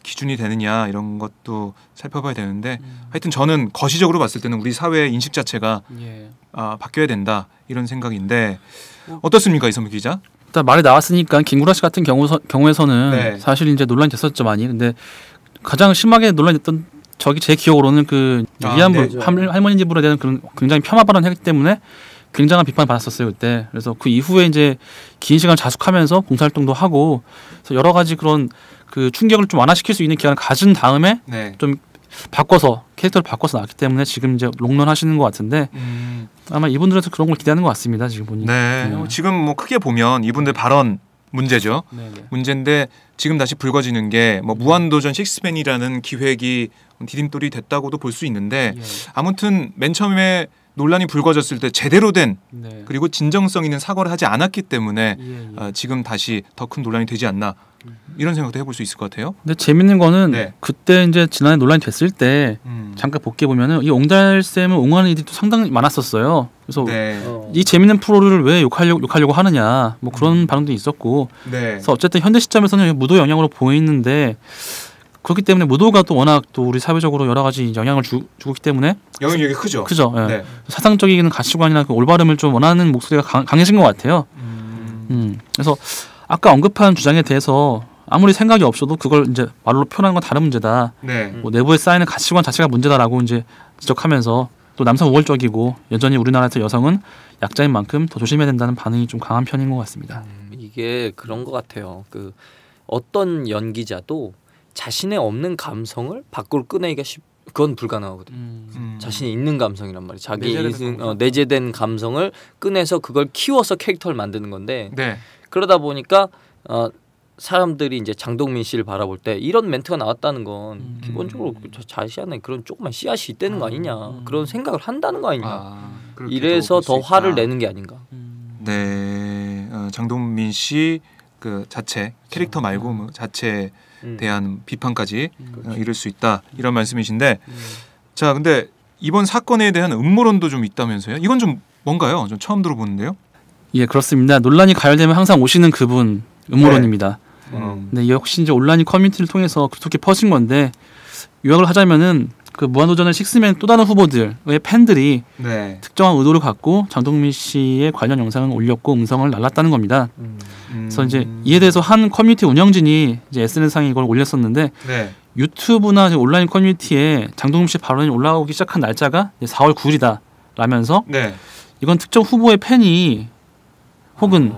기준이 되느냐 이런 것도 살펴봐야 되는데 하여튼 저는 거시적으로 봤을 때는 우리 사회의 인식 자체가 바뀌어야 된다 이런 생각인데 어떻습니까, 이선미 기자? 일단 말이 나왔으니까 김구라 씨 같은 경우에서는 사실 이제 논란이 됐었죠 많이. 근데 가장 심하게 논란이 됐던 제 기억으로는 그 위안부 할머니 집으로 대한 그런 굉장히 폄하 발언을 했기 때문에 굉장한 비판을 받았었어요 그때. 그래서 그 이후에 이제 긴 시간 자숙하면서 봉사활동도 하고 그래서 여러 가지 그런 그 충격을 좀 완화시킬 수 있는 기간을 가진 다음에 좀 바꿔서 캐릭터를 바꿔서 나왔기 때문에 지금 이제 롱런하시는 것 같은데 아마 이분들한테 그런 걸 기대하는 것 같습니다 지금 보니까. 지금 뭐 크게 보면 이분들 발언 문제죠. 문제인데 지금 다시 불거지는 게 뭐 무한도전 식스맨이라는 기획이 디딤돌이 됐다고도 볼 수 있는데 아무튼 맨 처음에 논란이 불거졌을 때 제대로 된 그리고 진정성 있는 사과를 하지 않았기 때문에 지금 다시 더 큰 논란이 되지 않나 이런 생각도 해볼 수 있을 것 같아요. 근데 재밌는 거는 그때 이제 지난해 논란이 됐을 때 잠깐 복귀해 보면은 이 옹달 쌤을 옹호하는 이들이 또 상당히 많았었어요. 그래서 이 재밌는 프로를 왜 욕하려고 하느냐 뭐 그런 발언도 있었고. 그래서 어쨌든 현대 시점에서는 무도 영향으로 보이는데. 그렇기 때문에 무도가 또 워낙 또 우리 사회적으로 여러 가지 영향을 주고 있기 때문에 영향력이 크죠. 사상적인 가치관이나 그 올바름을 좀 원하는 목소리가 강해진 것 같아요. 그래서 아까 언급한 주장에 대해서 아무리 생각이 없어도 그걸 이제 말로 표현하는 건 다른 문제다. 뭐 내부에 쌓이는 가치관 자체가 문제다라고 이제 지적하면서 또 남성 우월적이고 여전히 우리나라에서 여성은 약자인 만큼 더 조심해야 된다는 반응이 좀 강한 편인 것 같습니다. 이게 그런 것 같아요. 그 어떤 연기자도 자신의 없는 감성을 밖으로 꺼내기가 그건 불가능하거든요. 자신이 있는 감성이란 말이에요. 자기 내재된 감성을 꺼내서 그걸 키워서 캐릭터를 만드는 건데 그러다 보니까 사람들이 이제 장동민 씨를 바라볼 때 이런 멘트가 나왔다는 건 기본적으로 자신 안에 그런 조그만 씨앗이 있다는 거 아니냐 그런 생각을 한다는 거 아니냐 이래서 더 화를 내는 게 아닌가. 장동민 씨 그 자체 캐릭터 말고 뭐 자체 대한 비판까지 이룰 수 있다 이런 말씀이신데 자 근데 이번 사건에 대한 음모론도 좀 있다면서요? 이건 좀 뭔가요? 좀 처음 들어보는데요. 예, 그렇습니다. 논란이 가열되면 항상 오시는 그분 음모론입니다. 네, 역시 이제 온라인 커뮤니티를 통해서 급속히 퍼진 건데 요약을 하자면은 그 무한도전의 식스맨 또 다른 후보들의 팬들이 네. 특정한 의도를 갖고 장동민 씨의 관련 영상을 올렸고 음성을 날랐다는 겁니다. 그래서 이제 이에 대해서 한 커뮤니티 운영진이 이제 SNS상에 이걸 올렸었는데 네. 유튜브나 이제 온라인 커뮤니티에 장동민 씨 발언이 올라오기 시작한 날짜가 이제 4월 9일이다 라면서 네. 이건 특정 후보의 팬이 혹은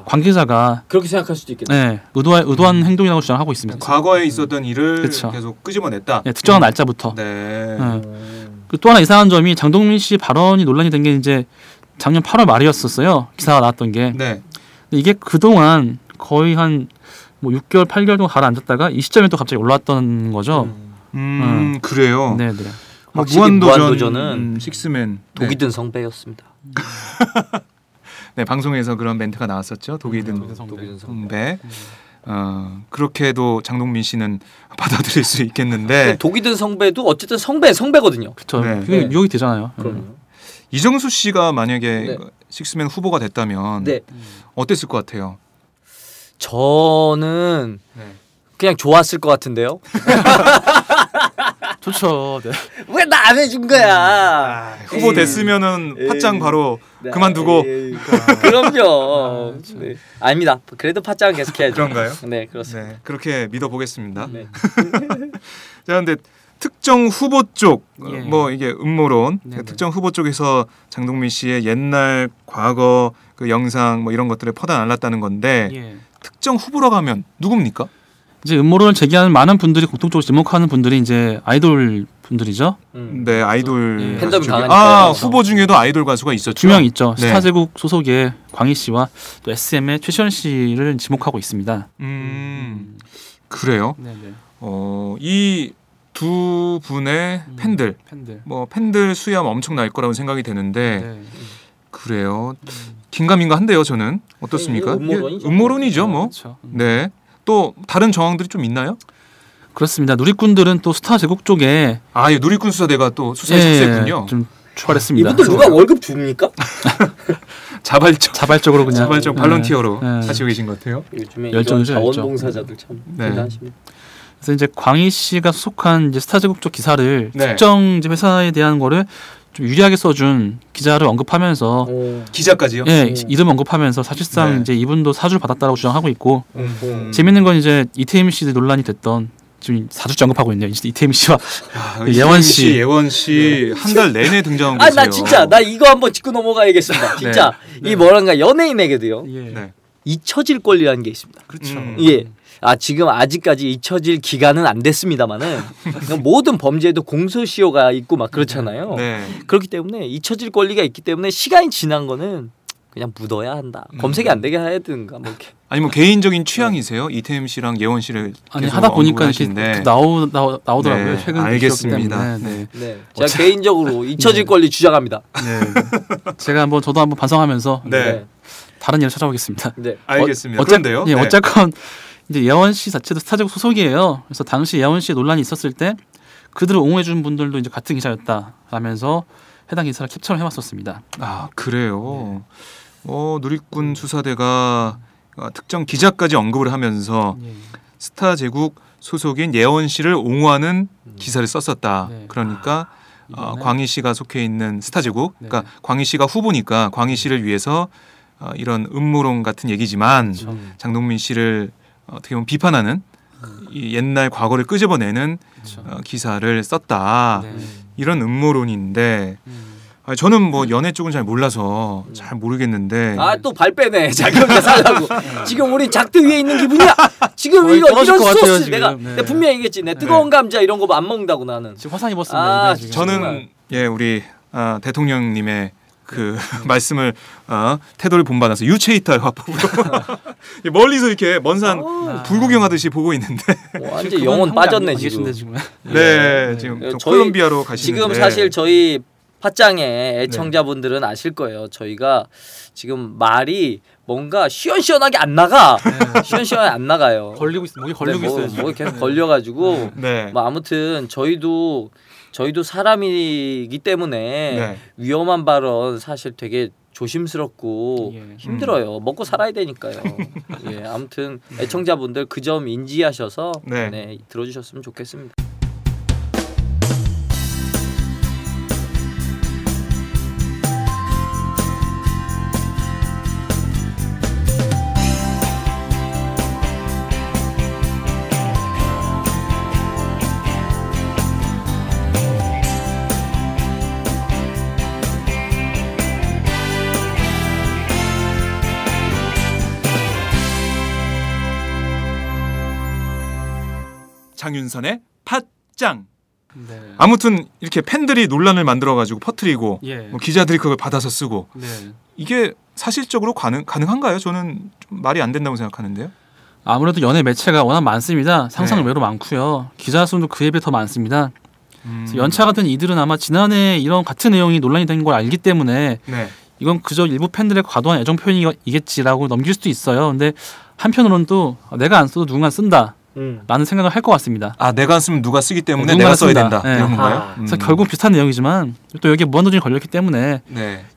관계자가 그렇게 생각할 수도 있겠네. 네, 의도한 행동이라고 주장하고 있습니다. 과거에 있었던 일을 그쵸. 계속 끄집어냈다. 네, 특정한 날짜부터. 네. 그 또 하나 이상한 점이 장동민 씨 발언이 논란이 된 게 이제 작년 8월 말이었었어요. 기사가 나왔던 게. 네. 근데 이게 그동안 거의 한 뭐 6개월, 8개월 정도 가라앉았다가 이 시점에 또 갑자기 올라왔던 거죠. 그래요. 네, 네. 무한도전은 식스맨 독이 네. 든 성배였습니다. 네, 방송에서 그런 멘트가 나왔었죠. 독이 든 성배. 그렇게도 장동민 씨는 받아들일 수 있겠는데 독이 든 성배도 어쨌든 성배거든요. 그렇죠. 네. 그게 유혹이 되잖아요. 이정수 씨가 만약에 네. 식스맨 후보가 됐다면 네. 어땠을 것 같아요? 저는 네. 그냥 좋았을 것 같은데요. 좋죠. 네. 왜 나 안 해준 거야? 후보 됐으면은 팟짱 바로 네. 그만두고 그럼요. 네. 아닙니다. 그래도 팟짱은 계속해야죠. 그런가요? 네, 그렇습니다. 네, 그렇게 믿어보겠습니다. 네. 자, 근데 특정 후보 쪽, 예. 뭐 이게 음모론, 네네. 특정 후보 쪽에서 장동민 씨의 옛날 과거 그 영상 뭐 이런 것들을 퍼다 날랐다는 건데 예. 특정 후보라고 하면 누굽니까? 이제 음모론을 제기하는 많은 분들이 공통적으로 지목하는 분들이 이제 아이돌 분들이죠. 네, 아이돌 예. 팬덤이 가수 중에- 강하니까요. 후보 중에도 아이돌 가수가 있었죠. 두 명 있죠. 네. 스타제국 소속의 광희 씨와 또 SM의 최시원 씨를 지목하고 있습니다. 그래요. 네네. 이 두 분의 팬들, 뭐 팬들 수염 엄청 날 거라고 생각이 되는데 네. 그래요. 긴가민가한데요, 저는 어떻습니까? 네, 음모론이죠. 이게 음모론이죠, 뭐. 그렇죠. 네. 또 다른 정황들이 좀 있나요? 그렇습니다. 누리꾼들은 또 스타 제국 쪽에 이 누리꾼 수사대가 또 수사에 착수했군요. 좀 출발했습니다. 이분들 누가 월급 줍니까? 자발적으로 그냥 자발적 발런티어로 네. 하시고 계신 것 같아요. 요즘에 열정이죠, 이런 열정. 자원봉사자들 참 네. 대단하십니다. 그래서 이제 광희 씨가 소속한 이제 스타 제국 쪽 기사를 네. 특정 이제 회사에 대한 거를 좀 유리하게 써준 기자를 언급하면서 기자까지요? 예, 이름 언급하면서 사실상 네. 이제 이분도 사주를 받았다라고 주장하고 있고 음. 재밌는 건 이제 이태임 씨 논란이 됐던 지금 4주째 언급하고 있네요. 이태임 씨와 예원 씨, 예원 씨 한 달 내내 등장한 거예요. 나 진짜 나 이거 한번 짚고 넘어가야겠습니다. 진짜 이 뭐란가 연예인에게도요. 네. 잊혀질 권리라는 게 있습니다. 그렇죠. 예. 지금 아직까지 잊혀질 기간은 안 됐습니다만은 모든 범죄에도 공소시효가 있고 막 그렇잖아요. 네. 그렇기 때문에 잊혀질 권리가 있기 때문에 시간이 지난 거는 그냥 묻어야 한다. 검색이 안 되게 해야 되는가 뭐 이렇게. 아니 뭐 개인적인 취향이세요? 이태임 씨랑 예원 씨를 아니 계속 하다 보니까 언급하시는데. 이렇게 나오더라고요. 네, 최근 알겠습니다. 기사이기 때문에. 네. 제가 개인적으로 잊혀질 권리 주장합니다. 네. 제가 저도 한번 반성하면서 네. 다른 일을 찾아보겠습니다. 네. 알겠습니다. 그런데요. 예, 네. 어쨌건 이제 예원 씨 자체도 스타제국 소속이에요. 그래서 당시 예원 씨의 논란이 있었을 때 그들을 옹호해 준 분들도 이제 같은 기사였다라면서 해당 기사를 캡처를 해왔었습니다. 그래요. 누리꾼 수사대가 특정 기자까지 언급을 하면서 스타 제국 소속인 예원 씨를 옹호하는 기사를 썼었다. 네. 그러니까 이번에- 광희 씨가 속해 있는 스타 제국, 그러니까 광희 씨가 후보니까 광희 씨를 위해서 이런 음모론 같은 얘기지만 장동민 씨를 어떻게 보면 비판하는 이 옛날 과거를 끄집어내는 기사를 썼다. 네. 이런 음모론인데 저는 뭐 연애 쪽은 잘 몰라서 잘 모르겠는데 또 발 빼네. 자기가 살라고. 지금 우리 작두 위에 있는 기분이야. 지금 거의 이거 떨어질 이런 것 같아요, 소스 지금. 내가 네. 분명히 얘기했지. 내 뜨거운 감자 이런 거 안 먹는다고 나는. 지금 화상 입었습니다. 지금. 저는 우리 대통령님의 그 말씀을 태도를 본받아서 유체이탈 화법으로 멀리서 이렇게 먼 산 불구경하듯이 보고 있는데 완전 영혼 빠졌네 지금. 네, 지금 또 저희 콜롬비아로 가시는데 지금 사실 저희 팟짱의 애청자분들은 아실 거예요. 저희가 지금 말이 뭔가 시원시원하게 안 나가. 시원시원하게 안 나가요. 걸리고 있어. 목이 걸리고 있어요. 목이 계속 걸려가지고. 네. 뭐 아무튼 저희도 사람이기 때문에 네. 위험한 발언 사실 되게 조심스럽고 힘들어요. 먹고 살아야 되니까요. 예, 아무튼 애청자분들 그 점 인지하셔서 네, 들어주셨으면 좋겠습니다. 장윤선의 팟짱. 아무튼 이렇게 팬들이 논란을 만들어가지고 퍼뜨리고 뭐 기자들이 그걸 받아서 쓰고 이게 사실적으로 가능한가요? 저는 좀 말이 안 된다고 생각하는데요. 아무래도 연예 매체가 워낙 많습니다. 상상 외로 많고요. 기자 수도 그에 비해 더 많습니다. 연차 같은 이들은 아마 지난해 이런 같은 내용이 논란이 된 걸 알기 때문에 이건 그저 일부 팬들의 과도한 애정 표현이겠지라고 넘길 수도 있어요. 근데 한편으로는 또 내가 안 써도 누군가 쓴다. 라는 생각을 할 것 같습니다. 아, 내가 안 쓰면 누가 쓰기 때문에 내가 써야 된다. 이런 건가요? 그래서 결국 비슷한 내용이지만 또 여기에 무한도전이 걸렸기 때문에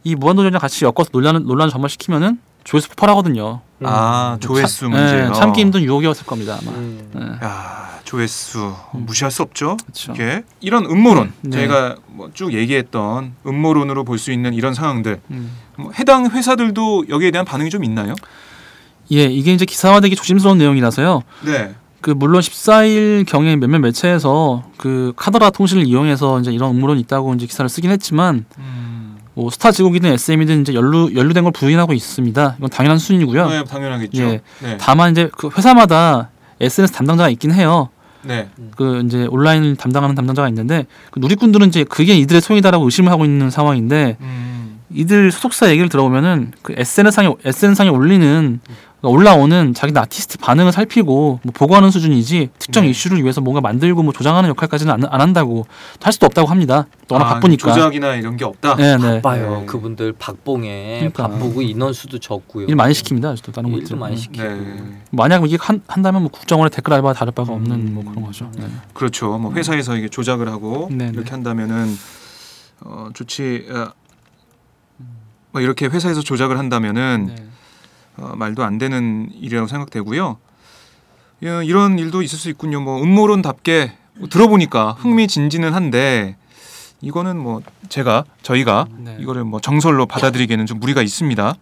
이 무한도전이랑 같이 엮어서 논란을 점화시키면은 조회수 폭발하거든요. 아, 조회수 문제요. 참기 힘든 유혹이었을 겁니다. 아마. 야, 조회수 무시할 수 없죠. 이게 이런 음모론 저희가 뭐 쭉 얘기했던 음모론으로 볼 수 있는 이런 상황들 뭐 해당 회사들도 여기에 대한 반응이 좀 있나요? 예, 이게 이제 기사화되기 조심스러운 내용이라서요. 그 물론 14일 경에 몇몇 매체에서 그 카더라 통신을 이용해서 이제 이런 음모론이 있다고 이제 기사를 쓰긴 했지만 뭐 스타 지국이든 SM이든 이제 연루된 걸 부인하고 있습니다. 이건 당연한 수준이고요. 네, 당연하겠죠. 예. 다만 이제 그 회사마다 SNS 담당자가 있긴 해요. 그 이제 온라인 담당하는 담당자가 있는데 그 누리꾼들은 이제 그게 이들의 소용이다라고 의심을 하고 있는 상황인데 이들 소속사 얘기를 들어보면은 그 SNS상에 올라오는 자기 아티스트 반응을 살피고 뭐 보고하는 수준이지 특정 이슈를 위해서 뭔가 만들고 뭐 조장하는 역할까지는 안 한다고 할 수도 없다고 합니다. 워낙 바쁘니까. 조작이나 이런 게 없다. 바빠요. 그분들 박봉에 바쁘고 인원수도 적고요. 일 많이 시킵니다. 아직도 다른 것들. 일도 많이 시키고. 만약 이게 한다면 뭐 국정원의 댓글 알바와 다를 바가 없는 뭐 그런 거죠. 그렇죠. 뭐 회사에서 이게 조작을 하고 이렇게 한다면은 좋지. 뭐 이렇게 회사에서 조작을 한다면은. 말도 안 되는 일이라고 생각되고요. 이런 일도 있을 수 있군요. 뭐 음모론답게 들어보니까 흥미진진은 한데 이거는 뭐 저희가 이거를 뭐 정설로 받아들이기에는 좀 무리가 있습니다.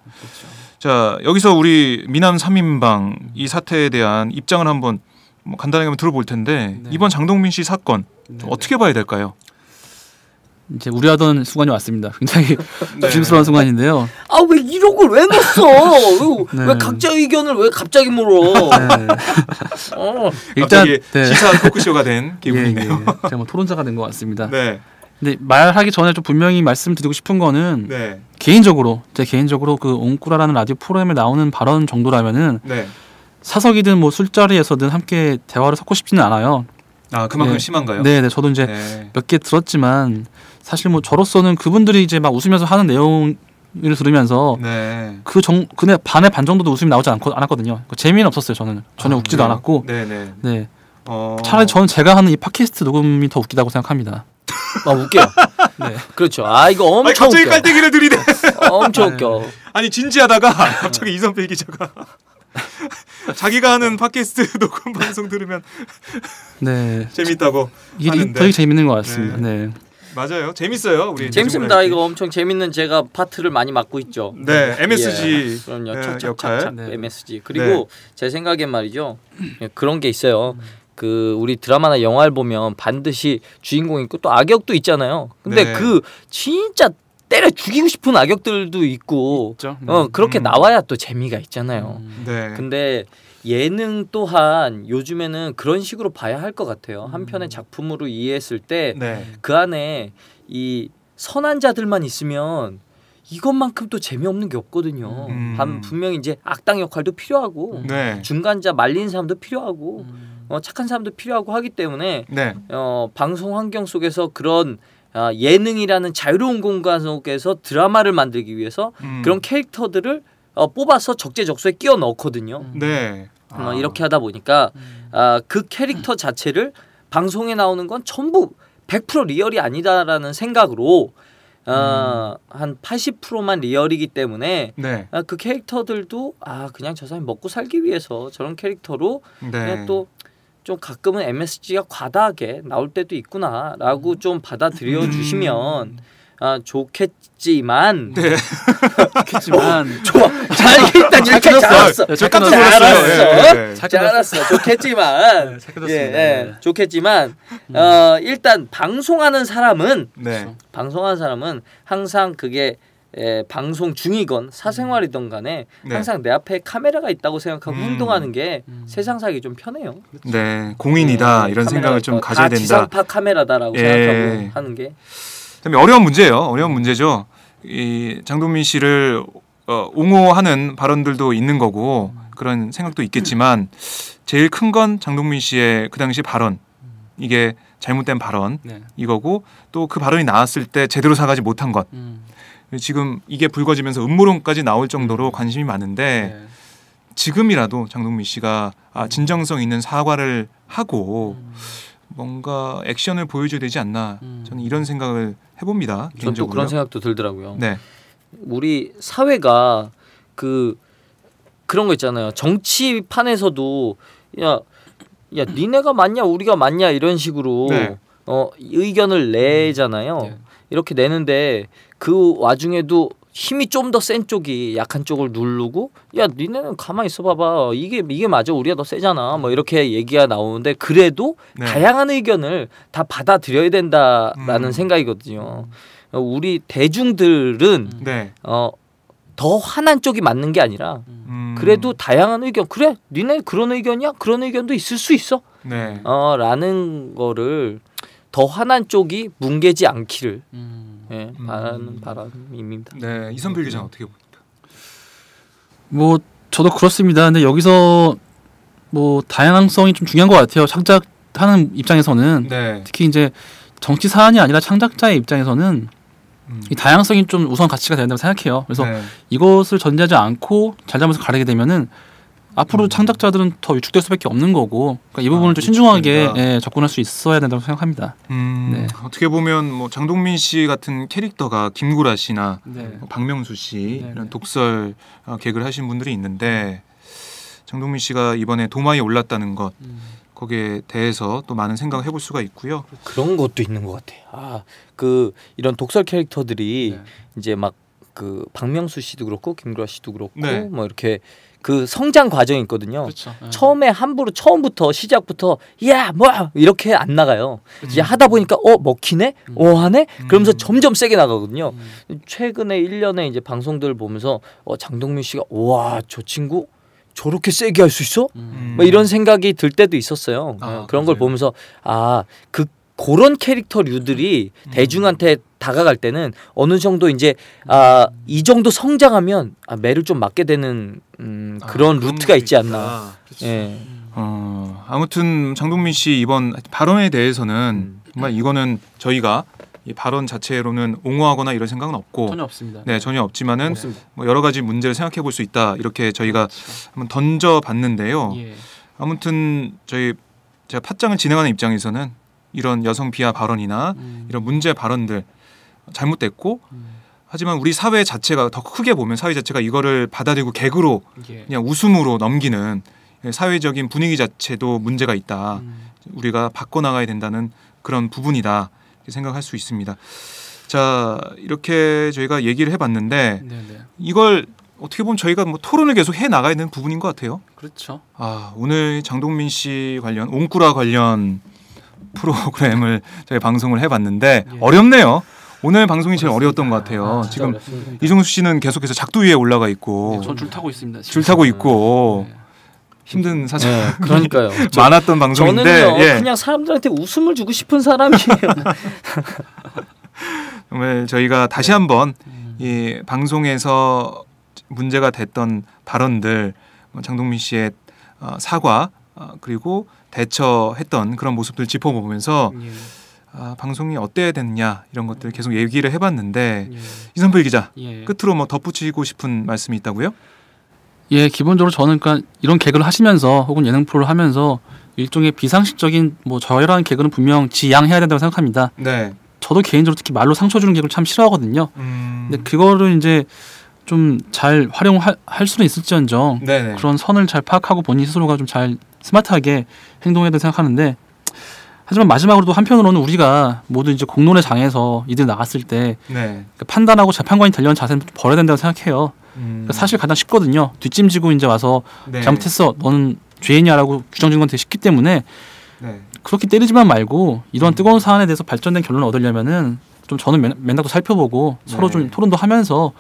자, 여기서 우리 미남 3인방 이 사태에 대한 입장을 한번 뭐 간단하게 한번 들어볼 텐데 이번 장동민 씨 사건 어떻게 봐야 될까요? 이제 우려하던 순간이 왔습니다. 굉장히 조심스러운 순간인데요. 아, 왜 이런 걸 왜 넣었어? 왜 각자 의견을 왜 갑자기 물어? 일단 시사 토크쇼가 된 기분이네요. 제가 뭐 토론자가 된 것 같습니다. 근데 말하기 전에 좀 분명히 말씀드리고 싶은 거는 제 개인적으로 그 옹꾸라라는 라디오 프로그램에 나오는 발언 정도라면은 사석이든 뭐 술자리에서든 함께 대화를 섞고 싶지는 않아요. 아, 그만큼 심한가요? 네, 저도 이제 몇 개 들었지만 사실 뭐 저로서는 그분들이 이제 막 웃으면서 하는 내용을 들으면서 그 반의 반 정도도 웃음이 나오지 않았거든요. 재미는 없었어요. 저는 전혀 웃지도 않았고. 차라리 저는 제가 하는 이 팟캐스트 녹음이 더 웃기다고 생각합니다. 웃겨요. 그렇죠. 이거 엄청 갑자기 깔때기를 들이대. 엄청 웃겨. 아니 진지하다가 갑자기 이선필 기자가 자기가 하는 팟캐스트 녹음 방송 들으면 재밌다고 하는데 되게 재밌는 것 같습니다. 맞아요. 재밌어요. 우리 재밌습니다. 이거 엄청 재밌는 제가 파트를 많이 맡고 있죠. MSG 그럼요. 착착착 MSG. 그리고 제 생각엔 말이죠. 그런 게 있어요. 그 우리 드라마나 영화를 보면 반드시 주인공 있고 또 악역도 있잖아요. 근데 그 진짜 때려 죽이고 싶은 악역들도 있고 그렇게 나와야 또 재미가 있잖아요. 근데 예능 또한 요즘에는 그런 식으로 봐야 할 것 같아요. 한 편의 작품으로 이해했을 때 그 안에 이 선한 자들만 있으면 이것만큼 또 재미없는 게 없거든요. 분명히 이제 악당 역할도 필요하고 중간자 말린 사람도 필요하고 착한 사람도 필요하고 하기 때문에 방송 환경 속에서 그런 예능이라는 자유로운 공간 속에서 드라마를 만들기 위해서 그런 캐릭터들을 뽑아서 적재적소에 끼워 넣거든요. 이렇게 하다 보니까 그 캐릭터 자체를 방송에 나오는 건 전부 100% 리얼이 아니다라는 생각으로 한 80%만 리얼이기 때문에 네. 그 캐릭터들도 그냥 저 사람이 먹고 살기 위해서 저런 캐릭터로 네. 그냥 또 좀 가끔은 MSG가 과다하게 나올 때도 있구나라고 좀 받아들여 주시면 좋겠지만 네. 좋겠지만 좋아 일단 이렇게 잘했어. 잘했어. 좋겠지만 좋겠지만 일단 방송하는 사람은 항상 그게 방송 중이건 사생활이든 간에 항상 내 앞에 카메라가 있다고 생각하고 행동하는 게 세상 살기 좀 편해요. 네, 공인이다 이런 생각을 좀 가져야 된다. 지상파 카메라다라고 생각하고 하는 게. 그다음에 어려운 문제예요. 어려운 문제죠. 이 장동민 씨를 옹호하는 발언들도 있는 거고 그런 생각도 있겠지만 제일 큰 건 장동민 씨의 그 당시 발언. 이게 잘못된 발언 이거고 또 그 발언이 나왔을 때 제대로 사과하지 못한 것. 지금 이게 불거지면서 음모론까지 나올 정도로 관심이 많은데 지금이라도 장동민 씨가 진정성 있는 사과를 하고 뭔가 액션을 보여줘야 되지 않나 저는 이런 생각을 해봅니다. 전 또 그런 생각도 들더라고요. 네. 우리 사회가 그런 거 있잖아요. 정치판에서도 야 니네가 맞냐 우리가 맞냐 이런 식으로 의견을 내잖아요. 이렇게 내는데 그 와중에도 힘이 좀 더 센 쪽이 약한 쪽을 누르고 야 니네는 가만히 있어봐봐 이게 맞아 우리가 더 세잖아 뭐 이렇게 얘기가 나오는데 그래도 다양한 의견을 다 받아들여야 된다라는 생각이거든요. 우리 대중들은 더 화난 쪽이 맞는 게 아니라 그래도 다양한 의견 그래 니네 그런 의견이야 그런 의견도 있을 수 있어 라는 거를 더 화난 쪽이 뭉개지 않기를 바라는 바람입니다. 네, 이선필 기자는 어떻게 봅니까? 뭐 저도 그렇습니다. 근데 여기서 뭐 다양성이 좀 중요한 것 같아요. 창작하는 입장에서는 특히 이제 정치 사안이 아니라 창작자의 입장에서는 이 다양성이 좀 우선 가치가 된다고 생각해요. 그래서 이것을 전제하지 않고 잘잘못을 가리게 되면은 앞으로 창작자들은 더 위축될 수밖에 없는 거고 그러니까 이 부분을 좀 신중하게 접근할 수 있어야 된다고 생각합니다. 어떻게 보면 뭐 장동민 씨 같은 캐릭터가 김구라 씨나 박명수 씨 이런 독설 개그를 하신 분들이 있는데 장동민 씨가 이번에 도마에 올랐다는 것 거기에 대해서 또 많은 생각을 해볼 수가 있고요. 그런 것도 있는 것 같아요. 이런 독설 캐릭터들이 이제 막 그 박명수 씨도 그렇고 김구라 씨도 그렇고 뭐 이렇게 그 성장 과정이 있거든요. 그렇죠. 처음에 함부로 처음부터 시작부터 야 뭐 이렇게 안 나가요. 이제 하다 보니까 먹히네, 하네. 그러면서 점점 세게 나가거든요. 최근에 1년에 이제 방송들을 보면서 장동민 씨가 와 저 친구 저렇게 세게 할 수 있어? 뭐 이런 생각이 들 때도 있었어요. 그런 걸 보면서 그런 캐릭터류들이 대중한테 다가갈 때는 어느 정도 이제 이 정도 성장하면 매를 좀 맞게 되는 그런 루트가 있지 않나. 아무튼 장동민 씨 이번 발언에 대해서는 정말 이거는 저희가 이 발언 자체로는 옹호하거나 이런 생각은 없고 전혀 없습니다. 네, 전혀 없지만은 뭐 여러 가지 문제를 생각해 볼 수 있다 이렇게 저희가 한번 던져봤는데요. 아무튼 제가 팟짱을 진행하는 입장에서는 이런 여성 비하 발언이나 이런 문제 발언들 잘못됐고 하지만 우리 사회 자체가 더 크게 보면 사회 자체가 이거를 받아들이고 개그로 그냥 웃음으로 넘기는 사회적인 분위기 자체도 문제가 있다. 우리가 바꿔나가야 된다는 그런 부분이다 생각할 수 있습니다. 자 이렇게 저희가 얘기를 해봤는데 이걸 어떻게 보면 저희가 뭐 토론을 계속 해 나가야 되는 부분인 것 같아요. 그렇죠. 오늘 장동민 씨 관련 옹꾸라 관련 프로그램을 저희 방송을 해봤는데 어렵네요. 오늘 방송이 제일 어려웠던 것 같아요. 지금 이종수 씨는 계속해서 작두 위에 올라가 있고, 전 줄 타고 있습니다. 줄 타고 있고 힘든 사정. 그러니까요. 많았던 방송인데 저는요 그냥 사람들한테 웃음을 주고 싶은 사람이에요. 정말 저희가 다시 한번 이 방송에서 문제가 됐던 발언들, 장동민 씨의 사과 그리고 대처했던 그런 모습들 짚어보면서 방송이 어때야 됐냐 이런 것들 계속 얘기를 해봤는데 이선필 기자 끝으로 뭐 덧붙이고 싶은 말씀이 있다고요? 기본적으로 저는 그러니까 이런 개그를 하시면서 혹은 예능 프로를 하면서 일종의 비상식적인 뭐 저열한 개그는 분명 지양해야 된다고 생각합니다. 저도 개인적으로 특히 말로 상처 주는 개그를 참 싫어하거든요. 근데 그거를 이제 좀 잘 활용할 수는 있을지언정 네네. 그런 선을 잘 파악하고 본인 스스로가 좀 잘 스마트하게 행동해야 된다고 생각하는데 하지만 마지막으로도 한편으로는 우리가 모두 이제 공론의 장에서 이들 나갔을 때 네. 판단하고 재판관이 되려는 자세는 좀 버려야 된다고 생각해요. 그러니까 사실 가장 쉽거든요. 뒷짐지고 이제 와서 네. 잘못했어, 너는 죄인이야라고 규정짓는 건 되게 쉽기 때문에 네. 그렇게 때리지만 말고 이런 뜨거운 사안에 대해서 발전된 결론을 얻으려면은 좀 저는 맥락도 살펴보고 서로 좀 토론도 하면서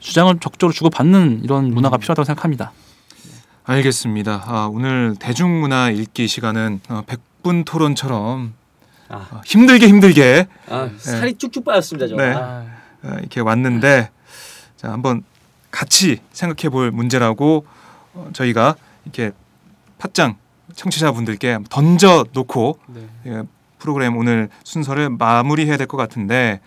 주장을 적극적으로 주고받는 이런 문화가 필요하다고 생각합니다. 알겠습니다. 오늘 대중문화 읽기 시간은 100분 토론처럼 힘들게 살이 쭉쭉 빠졌습니다. 저. 네. 이렇게 왔는데 자, 한번 같이 생각해 볼 문제라고 저희가 이렇게 팟짱 청취자분들께 던져 놓고 프로그램 오늘 순서를 마무리해야 될 것 같은데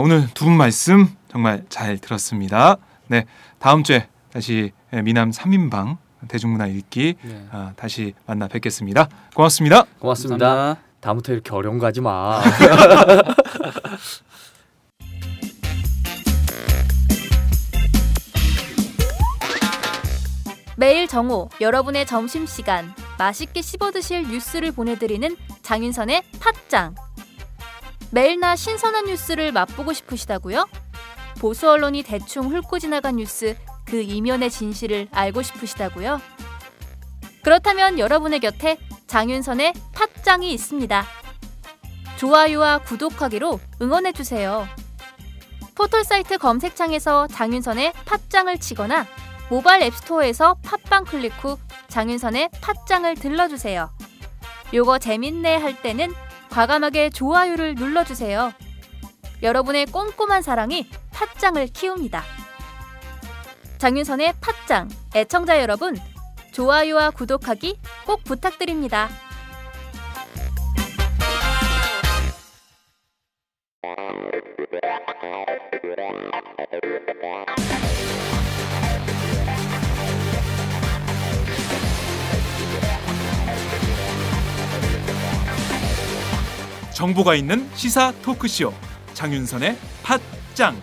오늘 두 분 말씀 정말 잘 들었습니다. 네, 다음 주에 다시 미남 3인방 대중문화 읽기 다시 만나 뵙겠습니다. 고맙습니다. 고맙습니다. 감사합니다. 다음부터 이렇게 어려운 거 하지 마. 매일 정오 여러분의 점심시간 맛있게 씹어드실 뉴스를 보내드리는 장윤선의 팟짱. 매일나 신선한 뉴스를 맛보고 싶으시다고요? 보수 언론이 대충 훑고 지나간 뉴스 그 이면의 진실을 알고 싶으시다고요? 그렇다면 여러분의 곁에 장윤선의 팟짱이 있습니다. 좋아요와 구독하기로 응원해주세요. 포털사이트 검색창에서 장윤선의 팟짱을 치거나 모바일 앱스토어에서 팟빵 클릭 후 장윤선의 팟짱을 들러주세요. 요거 재밌네 할 때는 과감하게 좋아요를 눌러주세요. 여러분의 꼼꼼한 사랑이 팟짱을 키웁니다. 장윤선의 팟짱 애청자 여러분, 좋아요와 구독하기 꼭 부탁드립니다. 정보가 있는 시사 토크쇼 장윤선의 팟짱.